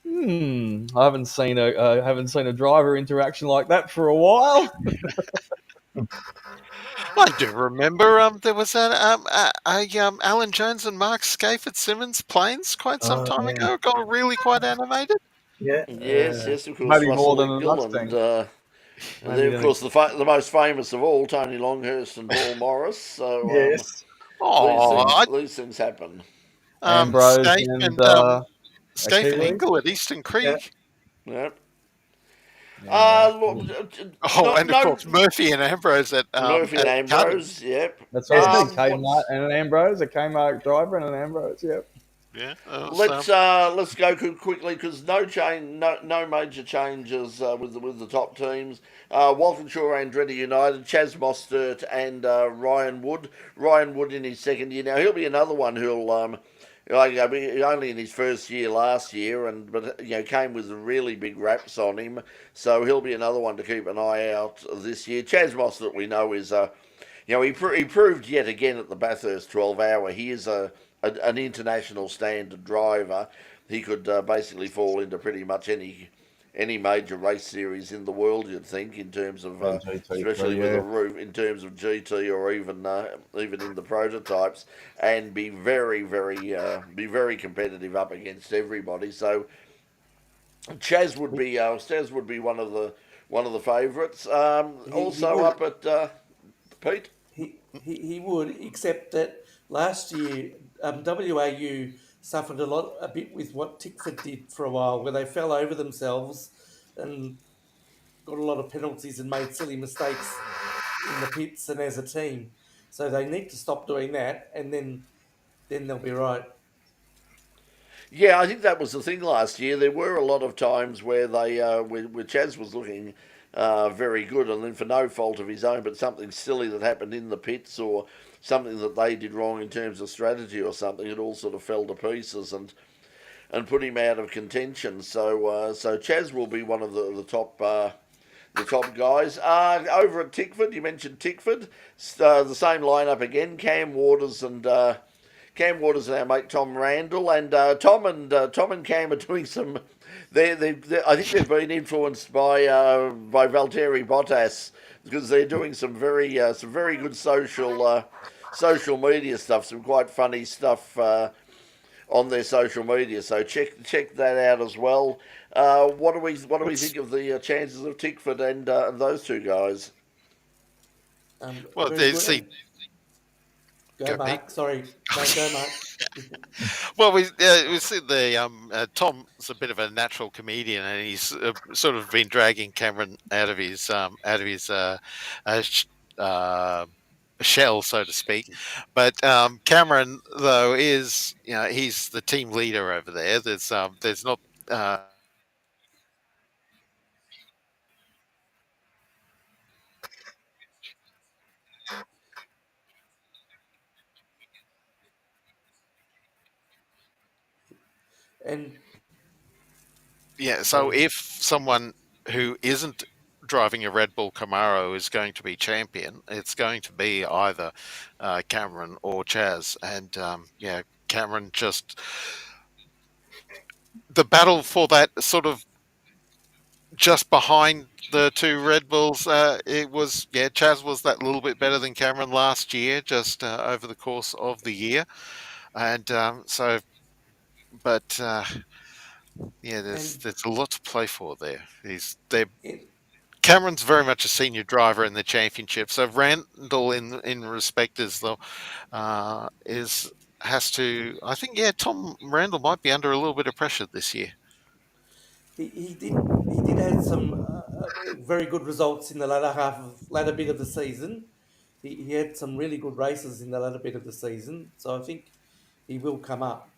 I haven't seen a driver interaction like that for a while. I do remember there was a Alan Jones and Mark Scaife at Simmons Plains quite some Oh, time yeah. ago. It got really quite animated. Yeah. Yes, yes, of course, Maybe more Russell than a Ingall, and Mustang. Maybe they're, of then course, the most famous of all, Tony Longhurst and Paul Morris. So Yes. Oh, these things happen. Ambrose Scaife and and a Scaife and Kiwi. Ingle at Eastern Yeah. Creek. Yep. Yeah, Look, Oh, and of no, course Murphy and Ambrose Murphy and at Cutters. Ambrose. Yep. that's what I said. Kmart What's and an Ambrose, a Kmart driver and an Ambrose. Yep. Yeah, it was, let's go quickly because no major changes with the top teams. Walkinshaw, Andretti United, Chaz Mostert and Ryan Wood. Ryan Wood in his second year now. He'll be another one who'll be only in his first year last year, but came with really big raps on him. So he'll be another one to keep an eye out this year. Chaz Mostert we know is he proved yet again at the Bathurst 12 hour he is an international standard driver. He could basically fall into pretty much any major race series in the world, you'd think, in terms of And GT especially with a yeah. roof, in terms of GT or even in the prototypes, and be very competitive up against everybody. So Chaz would be one of the favourites. He Also would. up at Pete. He would, except that last year WAU suffered a bit with what Tickford did for a while, where they fell over themselves and got a lot of penalties and made silly mistakes in the pits and as a team. So they need to stop doing that, and then they'll be right. Yeah, I think that was the thing last year. There were a lot of times where where Chaz was looking very good, and then for no fault of his own, but something silly that happened in the pits or something that they did wrong in terms of strategy or something, it all sort of fell to pieces and put him out of contention. So Chaz will be one of the top guys. Over at Tickford, you mentioned Tickford, the same lineup again: Cam Waters and our mate Tom Randall, and Tom and Cam are doing some. I think they've been influenced by Valtteri Bottas because they're doing some very good social media stuff, some quite funny stuff on their social media. So check that out as well. What do we think of the chances of Tickford and those two guys? well, Very good. see, And go, go Pete. Mark. Sorry. No, go, Mark. Well, we see the Tom's a bit of a natural comedian, and he's sort of been dragging Cameron out of his uh, sh- uh, shell, so to speak. But Cameron, though, is he's the team leader over there. There's not. And Yeah, so sorry. if someone who isn't driving a Red Bull Camaro is going to be champion, it's going to be either Cameron or Chaz. And Cameron just the battle for that sort of just behind the two Red Bulls. Chaz was that little bit better than Cameron last year, just over the course of the year, and but. Yeah, And there's a lot to play for there. They're in, Cameron's very much a senior driver in the championship. So Randall, in respect, is the has to. I think Tom Randall might be under a little bit of pressure this year. He did have some very good results in the latter bit of the season. He had some really good races in the latter bit of the season, so I think he will come up.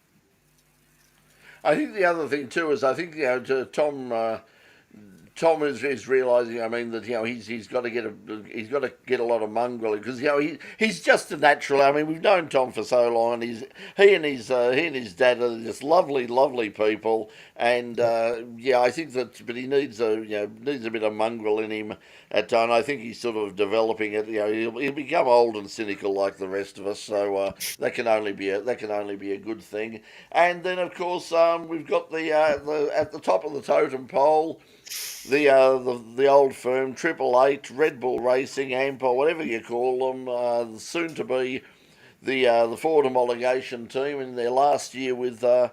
I think the other thing too is I think Tom is realizing. I mean that he's got to get a lot of mongrel because he's just a natural. I mean we've known Tom for so long, and he and his dad are just lovely people. And I think that, but he needs a bit of mongrel in him at times. I think he's sort of developing it. He'll become old and cynical like the rest of us. So that can only be a good thing. And then of course we've got the at the top of the totem pole the old firm Triple Eight, Red Bull Racing, Ampol, whatever you call them, soon to be the Ford homologation team in their last year with the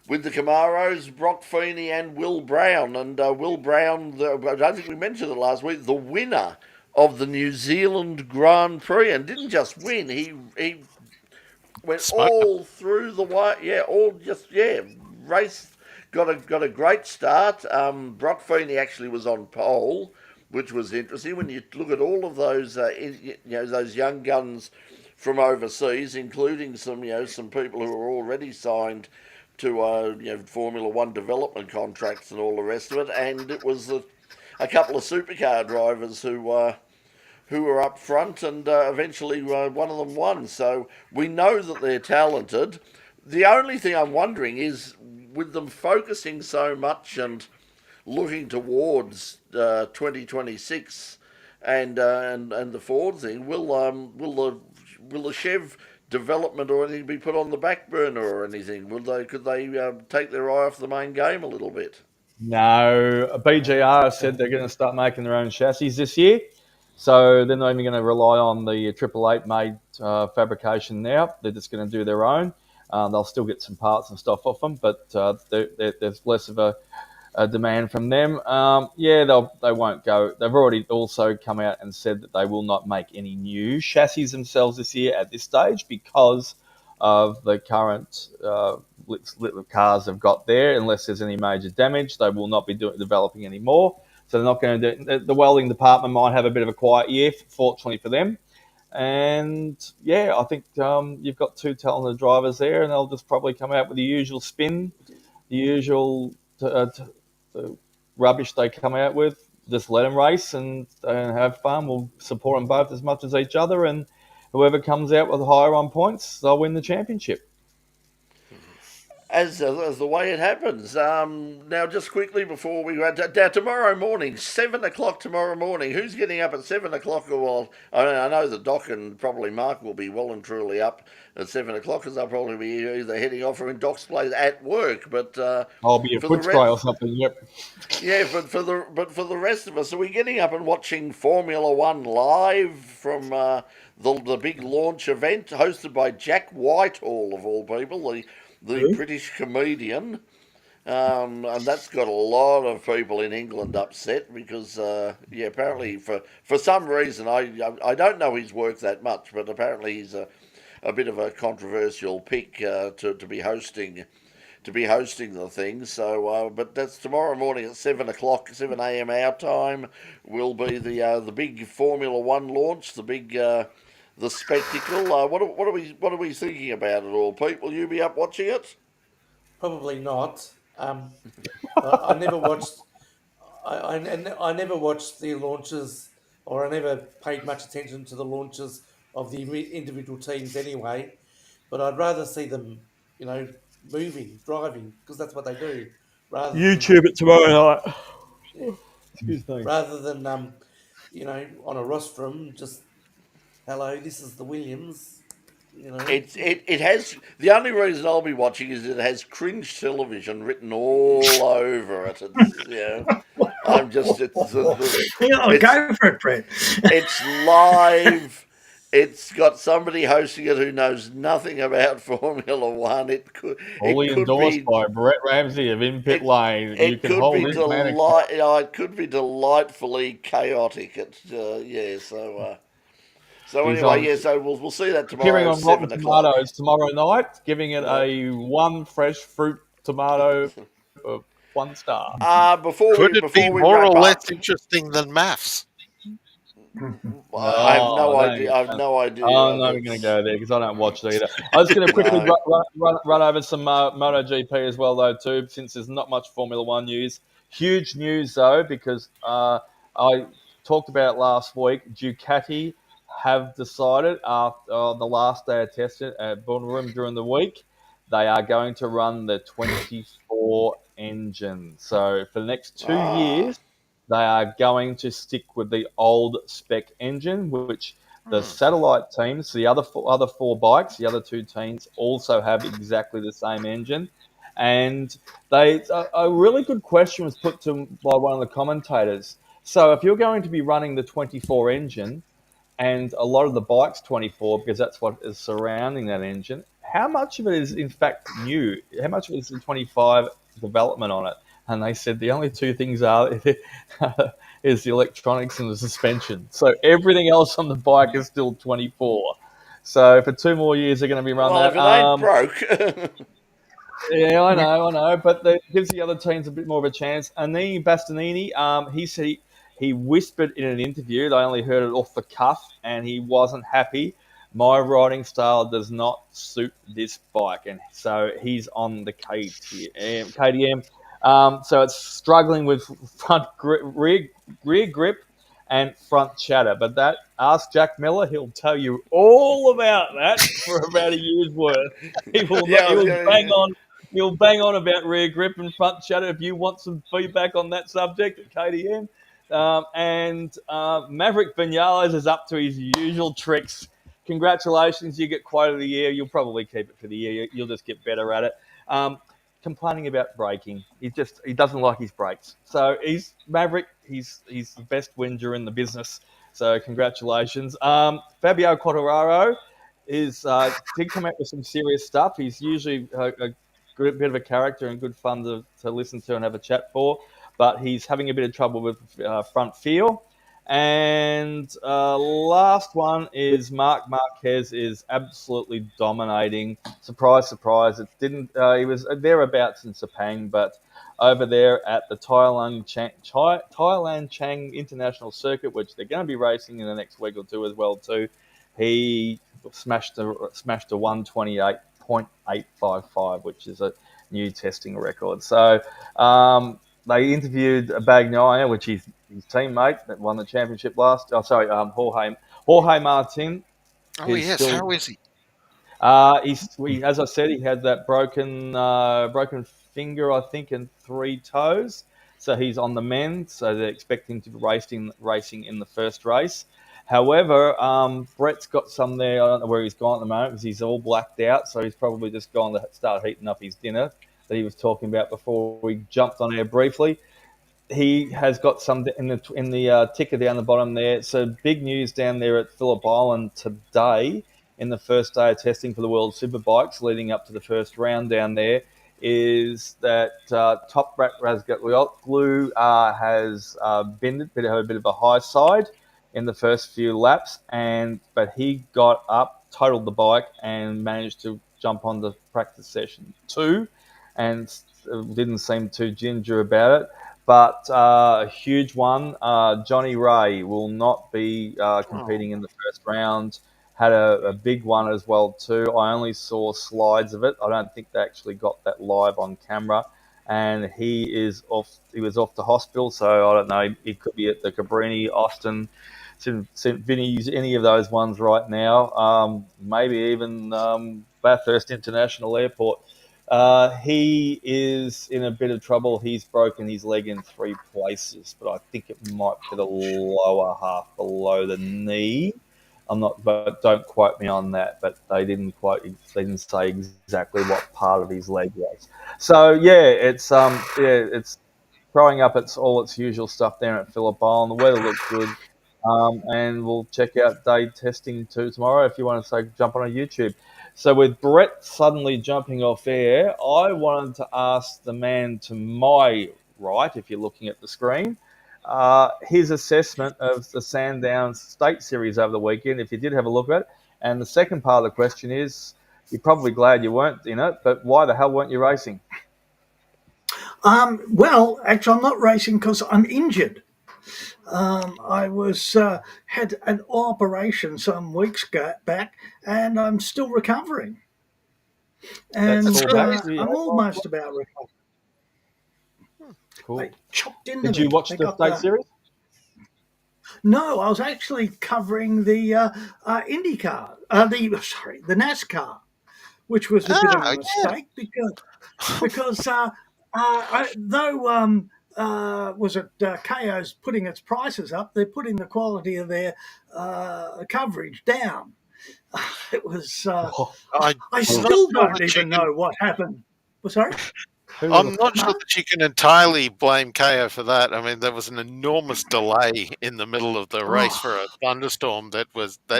Camaros, Brock Feeney and Will Brown. And Will Brown, I don't think we mentioned it last week, the winner of the New Zealand Grand Prix, and didn't just win, he went all through the way, raced. Got a great start. Brock Feeney actually was on pole, which was interesting. When you look at all of those, those young guns from overseas, including some people who are already signed to Formula One development contracts and all the rest of it, and it was a couple of supercar drivers who were up front, and eventually one of them won. So we know that they're talented. The only thing I'm wondering is, with them focusing so much and looking towards 2026 and the Ford thing, will the Chev development or anything be put on the back burner or anything? Could they take their eye off the main game a little bit? No, BGR said they're going to start making their own chassis this year. So they're not even going to rely on the Triple Eight made fabrication now. They're just going to do their own. They'll still get some parts and stuff off them, but there's less of a demand from them. They won't go. They've already also come out and said that they will not make any new chassis themselves this year at this stage because of the current cars they've got there. Unless there's any major damage, they will not be developing any more. So they're not going to do. The welding department might have a bit of a quiet year, fortunately for them. And I think you've got two talented drivers there, and they'll just probably come out with the usual spin, the usual the rubbish they come out with. Just let them race and have fun. We'll support them both as much as each other, and whoever comes out with higher on points, they'll win the championship. As the way it happens. Now, just quickly before we go now, tomorrow morning, 7 o'clock tomorrow morning. Who's getting up at 7 o'clock? Well, I know that Doc and probably Mark will be well and truly up at 7 o'clock because they'll probably be either heading off or in Doc's place at work. But I'll be a Footscray or something. Yep. Yeah, but for the rest of us, are we getting up and watching Formula One live from the big launch event hosted by Jack Whitehall of all people, the British comedian, and that's got a lot of people in England upset because, apparently for some reason, I don't know his work that much, but apparently he's a bit of a controversial pick to be hosting the thing. So, but that's tomorrow morning at 7 o'clock, 7 a.m. our time, will be the big Formula One launch, the spectacle. What are we thinking about it all? Pete, will you be up watching it? Probably not. I never watched. I never watched the launches, or I never paid much attention to the launches of the individual teams anyway. But I'd rather see them, moving, driving, because that's what they do. YouTube it tomorrow night. Excuse me. Rather than on a rostrum, just hello, this is the Williams. It has, the only reason I'll be watching is it has cringe television written all over it. I'm just Go for it, Brett. it's live. It's got somebody hosting it who knows nothing about Formula One. Fully It could endorsed be by Brett Ramsey of In Pit it Lane. You it can could hold be this man accountable. it could be delightfully chaotic. It's yeah. So He's anyway, on yeah. So we'll see that appearing tomorrow, on Rotten 7 o'clock. Tomatoes tomorrow night, giving it Right. a one fresh fruit tomato of 1 star. Could it be Before we more wrap or up, less interesting than maths? I have no No, idea. I have no idea. I'm not even going to go there because I don't watch it either. I was going to quickly No. run over some MotoGP as well, though, too, since there's not much Formula One news. Huge news, though, because I talked about it last week. Ducati have decided after the last day of testing at Bornholm during the week, they are going to run the 24 engine. So for the next 2 years, they are going to stick with the old spec engine, which the satellite teams, the other four bikes, the other two teams also have exactly the same engine. And a really good question was put to by one of the commentators. So if you're going to be running the 24 engine, and a lot of the bike's 24 because that's what is surrounding that engine. How much of it is in fact new? How much of it is in 25 development on it? And they said the only two things are is the electronics and the suspension. So everything else on the bike is still 24. So for 2 more years, they're going to be running Well, if that. it ain't broke. Yeah, I know, but that gives the other teams a bit more of a chance. And then Bastianini, he said he whispered in an interview. I only heard it off the cuff, and he wasn't happy. My riding style does not suit this bike, and so he's on the KTM. So it's struggling with rear grip and front chatter. But that ask Jack Miller, he'll tell you all about that for about a year's worth. He will Yeah, not, I he was will bang going. on You'll bang on about rear grip and front chatter if you want some feedback on that subject at KTM. And Maverick Vinales is up to his usual tricks. Congratulations, you get quote of the year. You'll probably keep it for the year. You'll just get better at it. Complaining about braking. He doesn't like his brakes. So he's Maverick. He's the best whinger in the business. So congratulations. Fabio Quartararo did come out with some serious stuff. He's usually a good bit of a character and good fun to listen to and have a chat for. But he's having a bit of trouble with front feel. And last one is Mark Marquez is absolutely dominating. Surprise, surprise! It didn't. He was thereabouts in Sepang, but over there at the Thailand Chang International Circuit, which they're going to be racing in the next week or two as well too. He smashed a 128.855, which is a new testing record. So they interviewed Bagnaia, which is his teammate that won the championship last. Oh, sorry, Jorge Martin Oh is yes, still. how is he? As I said, he had that broken finger, I think, and 3 toes. So he's on the mend. So they're expecting to be racing in the first race. However, Brett's got some there. I don't know where he's gone at the moment because he's all blacked out. So he's probably just gone to start heating up his dinner that he was talking about before we jumped on air briefly. He has got some in the ticker down the bottom there. So big news down there at Phillip Island today in the first day of testing for the World Superbikes leading up to the first round down there is that Top Rat Razgatlioglu has been had a bit of a high side in the first few laps, but he got up, totaled the bike, and managed to jump on the practice session 2, and didn't seem too ginger about it. But a huge one, Johnny Ray will not be competing in the first round. Had a big one as well too. I only saw slides of it. I don't think they actually got that live on camera. And he is off. He was off to hospital, so I don't know. He could be at the Cabrini, Austin, St. Vinny's, any of those ones right now. Maybe even Bathurst International Airport. He is in a bit of trouble. He's broken his leg in 3 places, but I think it might be the lower half below the knee. I'm not, but don't quote me on that. But they didn't say exactly what part of his leg was. So yeah, it's throwing up all its usual stuff there at Phillip Island. The weather looked good. And we'll check out day testing 2 tomorrow if you want to jump on a YouTube. So with Brett suddenly jumping off air, I wanted to ask the man to my right, if you're looking at the screen, his assessment of the Sandown State Series over the weekend, if you did have a look at it. And the second part of the question is, you're probably glad you weren't in it, but why the hell weren't you racing? Well, actually, I'm not racing because I'm injured. I was had an operation some weeks back, and I'm still recovering. And That's all back. I'm almost about recovered. Cool. I chopped into Did you it. watch They the got State Series? No, I was actually covering the IndyCar, the NASCAR, which was a bit of a mistake because though was it KO's putting its prices up, they're putting the quality of their coverage down. It was. I still don't even know what happened. Sorry. I'm not sure that you can entirely blame KO for that. I mean, there was an enormous delay in the middle of the race for a thunderstorm that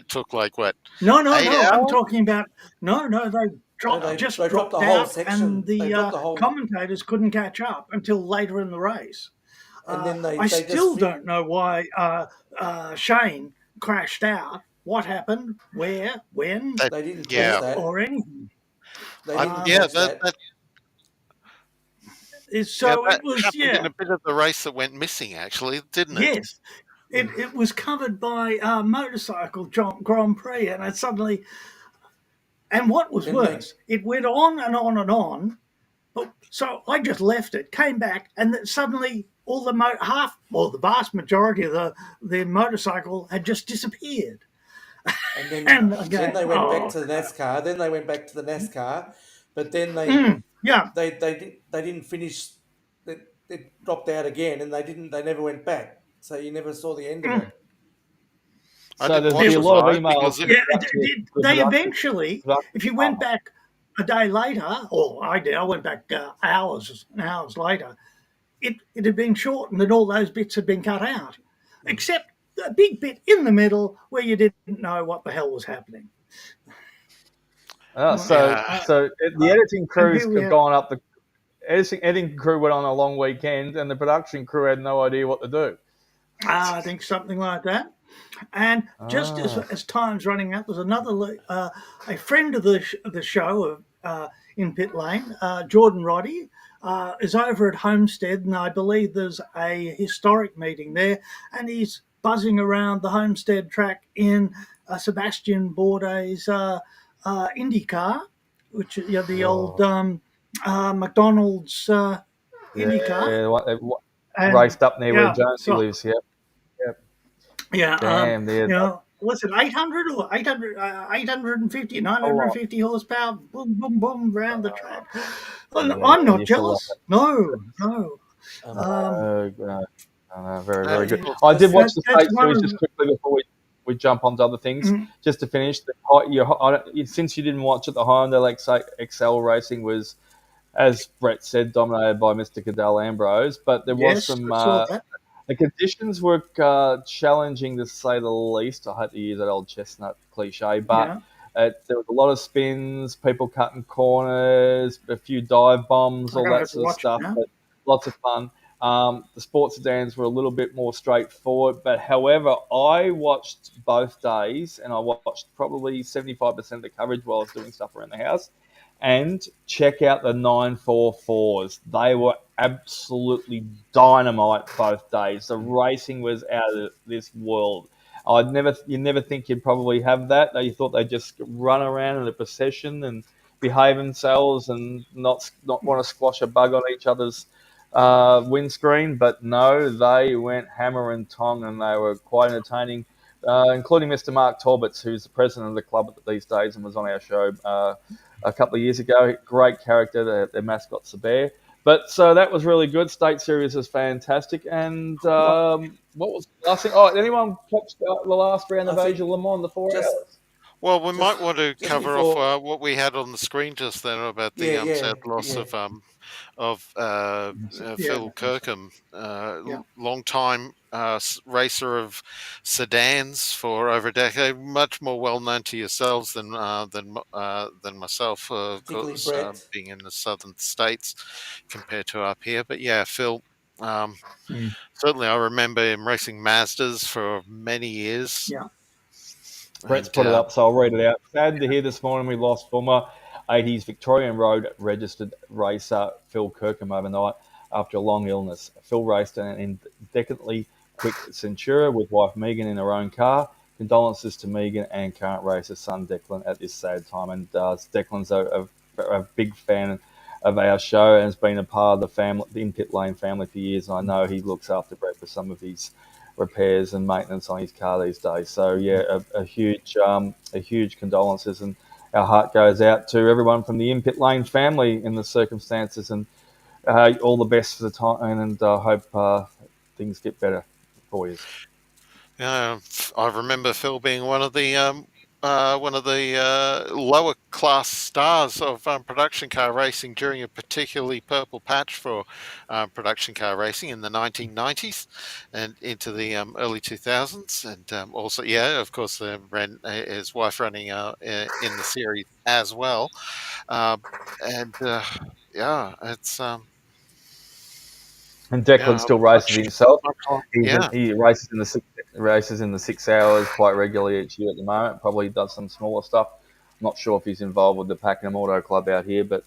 took like what? No. 8 hours? I'm talking about no. They dropped they dropped the whole out, section. and the commentators couldn't catch up until later in the race. And then I still don't know why Shane crashed out. What happened? Where? When? They didn't test that or anything. They didn't test that. So it was in a bit of the race that went missing, actually, didn't it? Yes, it was covered by Motorcycle Grand Prix, and it suddenly. And what was worse, it went on and on and on. So I just left it, came back, and then suddenly all the vast majority of the motorcycle had just disappeared. And then, then they went back to the NASCAR. But then they didn't finish. They dropped out again, and they never went back. So you never saw the end of it. So there's a lot of emails. They eventually, if you went back a day later, or I did, I went back hours and hours later, it had been shortened and all those bits had been cut out, except a big bit in the middle where you didn't know what the hell was happening. So the editing crews have gone up. The editing crew went on a long weekend, and the production crew had no idea what to do. I think something like that. And just as time's running out, there's another a friend of the show in Pit Lane, Jordan Roddy, is over at Homestead, and I believe there's a historic meeting there, and he's buzzing around the Homestead track in Sebastian Bourdais' IndyCar, which the old McDonald's IndyCar. Raced up near where Jonesy lives. Yep. Yeah. Damn, what's it, 800 or 850, 950 horsepower, boom, boom, boom, around the track. I'm not jealous. No. Very, very good. I did watch the State Series just quickly before we jump onto other things. Just to finish, since you didn't watch it, the Hyundai XL racing was, as Brett said, dominated by Mr. Cadell Ambrose, but there was some... The conditions were challenging, to say the least. I hate to use that old chestnut cliche, but there was a lot of spins, people cutting corners, a few dive bombs, all that sort of stuff. But lots of fun. The sports sedans were a little bit more straightforward, but however, I watched both days, and I watched probably 75% of the coverage while I was doing stuff around the house. And check out the 944s. They were absolutely dynamite both days. The racing was out of this world. You never think you'd probably have that. You thought they'd just run around in a procession and behave themselves and not want to squash a bug on each other's windscreen. But no, they went hammer and tong, and they were quite entertaining, including Mr. Mark Torbitz, who's the president of the club these days and was on our show a couple of years ago. Great character. Their mascot's the bear. But so that was really good. State Series was fantastic. And what was the last thing? Oh, anyone watched the last round of Asia Le Mans, the 4 hours? Well, we might want to just cover off before, what we had on the screen just then about the yeah, sad loss yeah, of Yeah. Phil Kirkham, Yeah. long time racer of sedans for over a decade, much more well known to yourselves than myself, of particularly course, Brett. being in the southern states compared to up here. But yeah, Phil. Um, Mm. Certainly, I remember him racing Mazdas for many years, Yeah. Brett's and put it up, so I'll read it out. Saddened to hear this morning we lost former 80s Victorian Road registered racer Phil Kirkham overnight after a long illness. Phil raced an indecently quick Centura with wife Megan in her own car. Condolences to Megan and current racer son Declan at this sad time. And Declan's a big fan of our show and has been a part of the family, the In Pit Lane family for years. And I know he looks after Brett for some of his repairs and maintenance on his car these days. So yeah, a huge condolences, and our heart goes out to everyone from the In Pit Lane family in the circumstances, and all the best for the time, and hope things get better for you. yeah, I remember Phil being one of the lower class stars of production car racing during a particularly purple patch for production car racing in the 1990s and into the early 2000s, and also, yeah, of course, ran his wife running in the series as well, uh, and yeah, it's And Declan yeah, still races himself. yeah. He races in the 6 hours quite regularly each year at the moment. Probably does some smaller stuff. I'm not sure if he's involved with the Pakenham Auto Club out here, but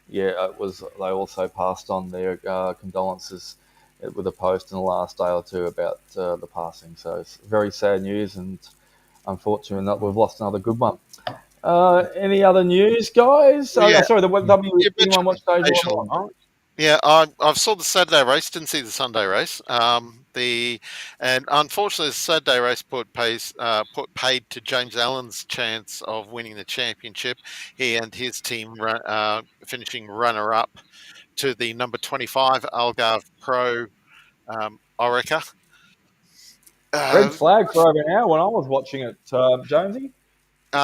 yeah, it was. They also passed on their condolences with a post in the last day or two about the passing. So it's very sad news, and unfortunately, we've lost another good one. Any other news, guys? Well, yeah, Sorry, the you anyone mentioned watch Stage occasional. One? Yeah, I've saw the Saturday race. Didn't see the Sunday race. And unfortunately, the Saturday race put paid to James Allen's chance of winning the championship. He and his team finishing runner up to the number 25 Algarve Pro Orica. Red Uh, flag for over an hour when I was watching it, Jonesy.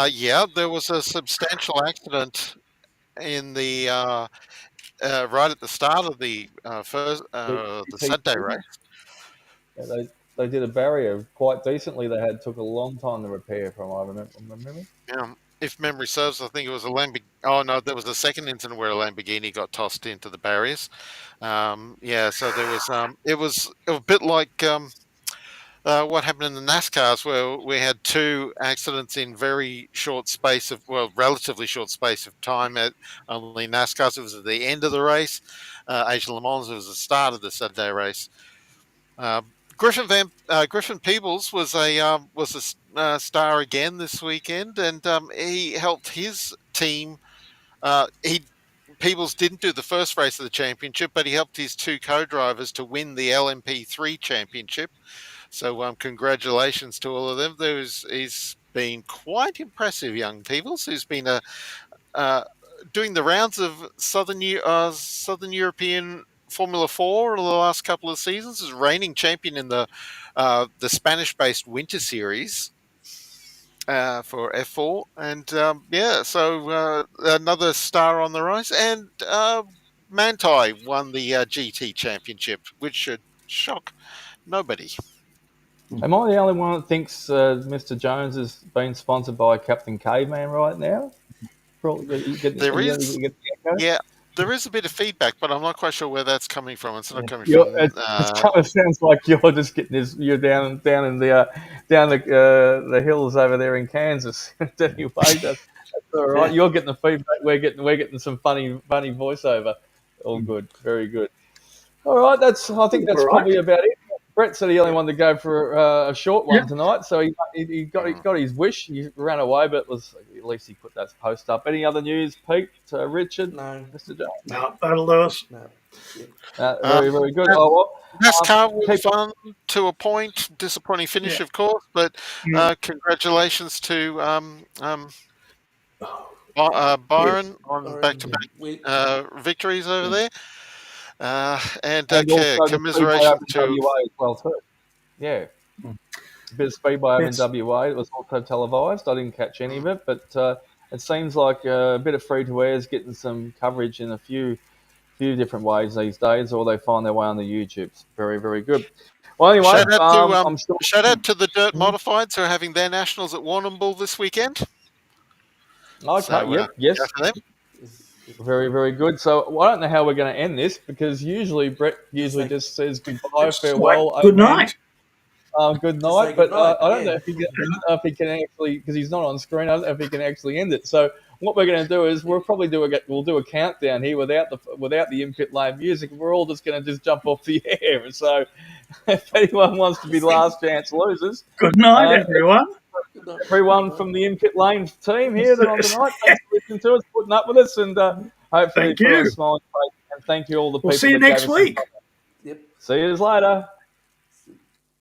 yeah, there was a substantial accident in the right at the start of the first The the Saturday race. GT2, yeah, they did a barrier quite decently. They had took a long time to repair from. I remember. If memory serves, I think it was a Lamborghini. Oh no, there was a second incident where a Lamborghini got tossed into the barriers. Yeah, so there was. It was a bit like what happened in the NASCARs, where we had two accidents in very short space of, well, relatively short space of time. At only NASCARs, it was at the end of the race. Asian Le Mans, it was the start of the Saturday race. Griffin Peebles was a star again this weekend, and he helped his team. He Peebles didn't do the first race of the championship, but he helped his two co-drivers to win the LMP3 championship. So congratulations to all of them. He's been quite impressive, young Peebles, who's been uh, doing the rounds of Southern European Formula 4 in the last couple of seasons. Is reigning champion in the Spanish-based Winter Series for F4, and yeah, so another star on the rise. And Manti won the GT Championship, which should shock nobody. Am I the only one that thinks Mr. Jones has been sponsored by Captain Caveman right now? There is, You get the echo? yeah, there is a bit of feedback, but I'm not quite sure where that's coming from. It's not coming You're, from. it kind of sounds like you're just getting this. You're down in the hills over there in Kansas. Anyway, that's all right. You're getting the feedback. We're getting some funny voiceover. All good, very good. All right, I think that's All right. probably about it. Brett's the only one to go for a short one tonight, so he got his wish. He ran away, but at least he put that post up. Any other news, Pete, Richard, No, Mr. Jones? No, that'll do us. no. Very good. NASCAR was People, fun to a point. Disappointing finish, Yeah. of course, but Mm. congratulations to Yes. Byron on Byron, back-to-back victories over there. And and also the Speedway commiserations Open to WA as well too. Yeah. bit of speedway over Yes. in WA. It was also televised. I didn't catch any of it, but it seems like a bit of free-to-air is getting some coverage in a few different ways these days, or they find their way on the YouTube. It's very, very good. Well, anyway, I'm sure. Shout out to the Dirt Modifieds who are having their nationals at Warrnambool this weekend. Okay, So, yes. go for them. Very, very good. So I don't know how we're going to end this because usually Brett just says goodbye, farewell, Good amen, night. good Just say night. But good night, I don't yeah. know if he can actually, because he's not on screen. I don't know if he can actually end it. So what we're going to do is we'll do a countdown here without the in-pit lane music. We're all just going to just jump off the air. So if anyone wants to be last chance losers, Good night, everyone. everyone from the in-pit lane team here on tonight, thanks for listening to us, putting up with us, and hopefully Thank put on a you. smiling face. And thank you all the people. We'll see you that gave next us some week. comments. See you later.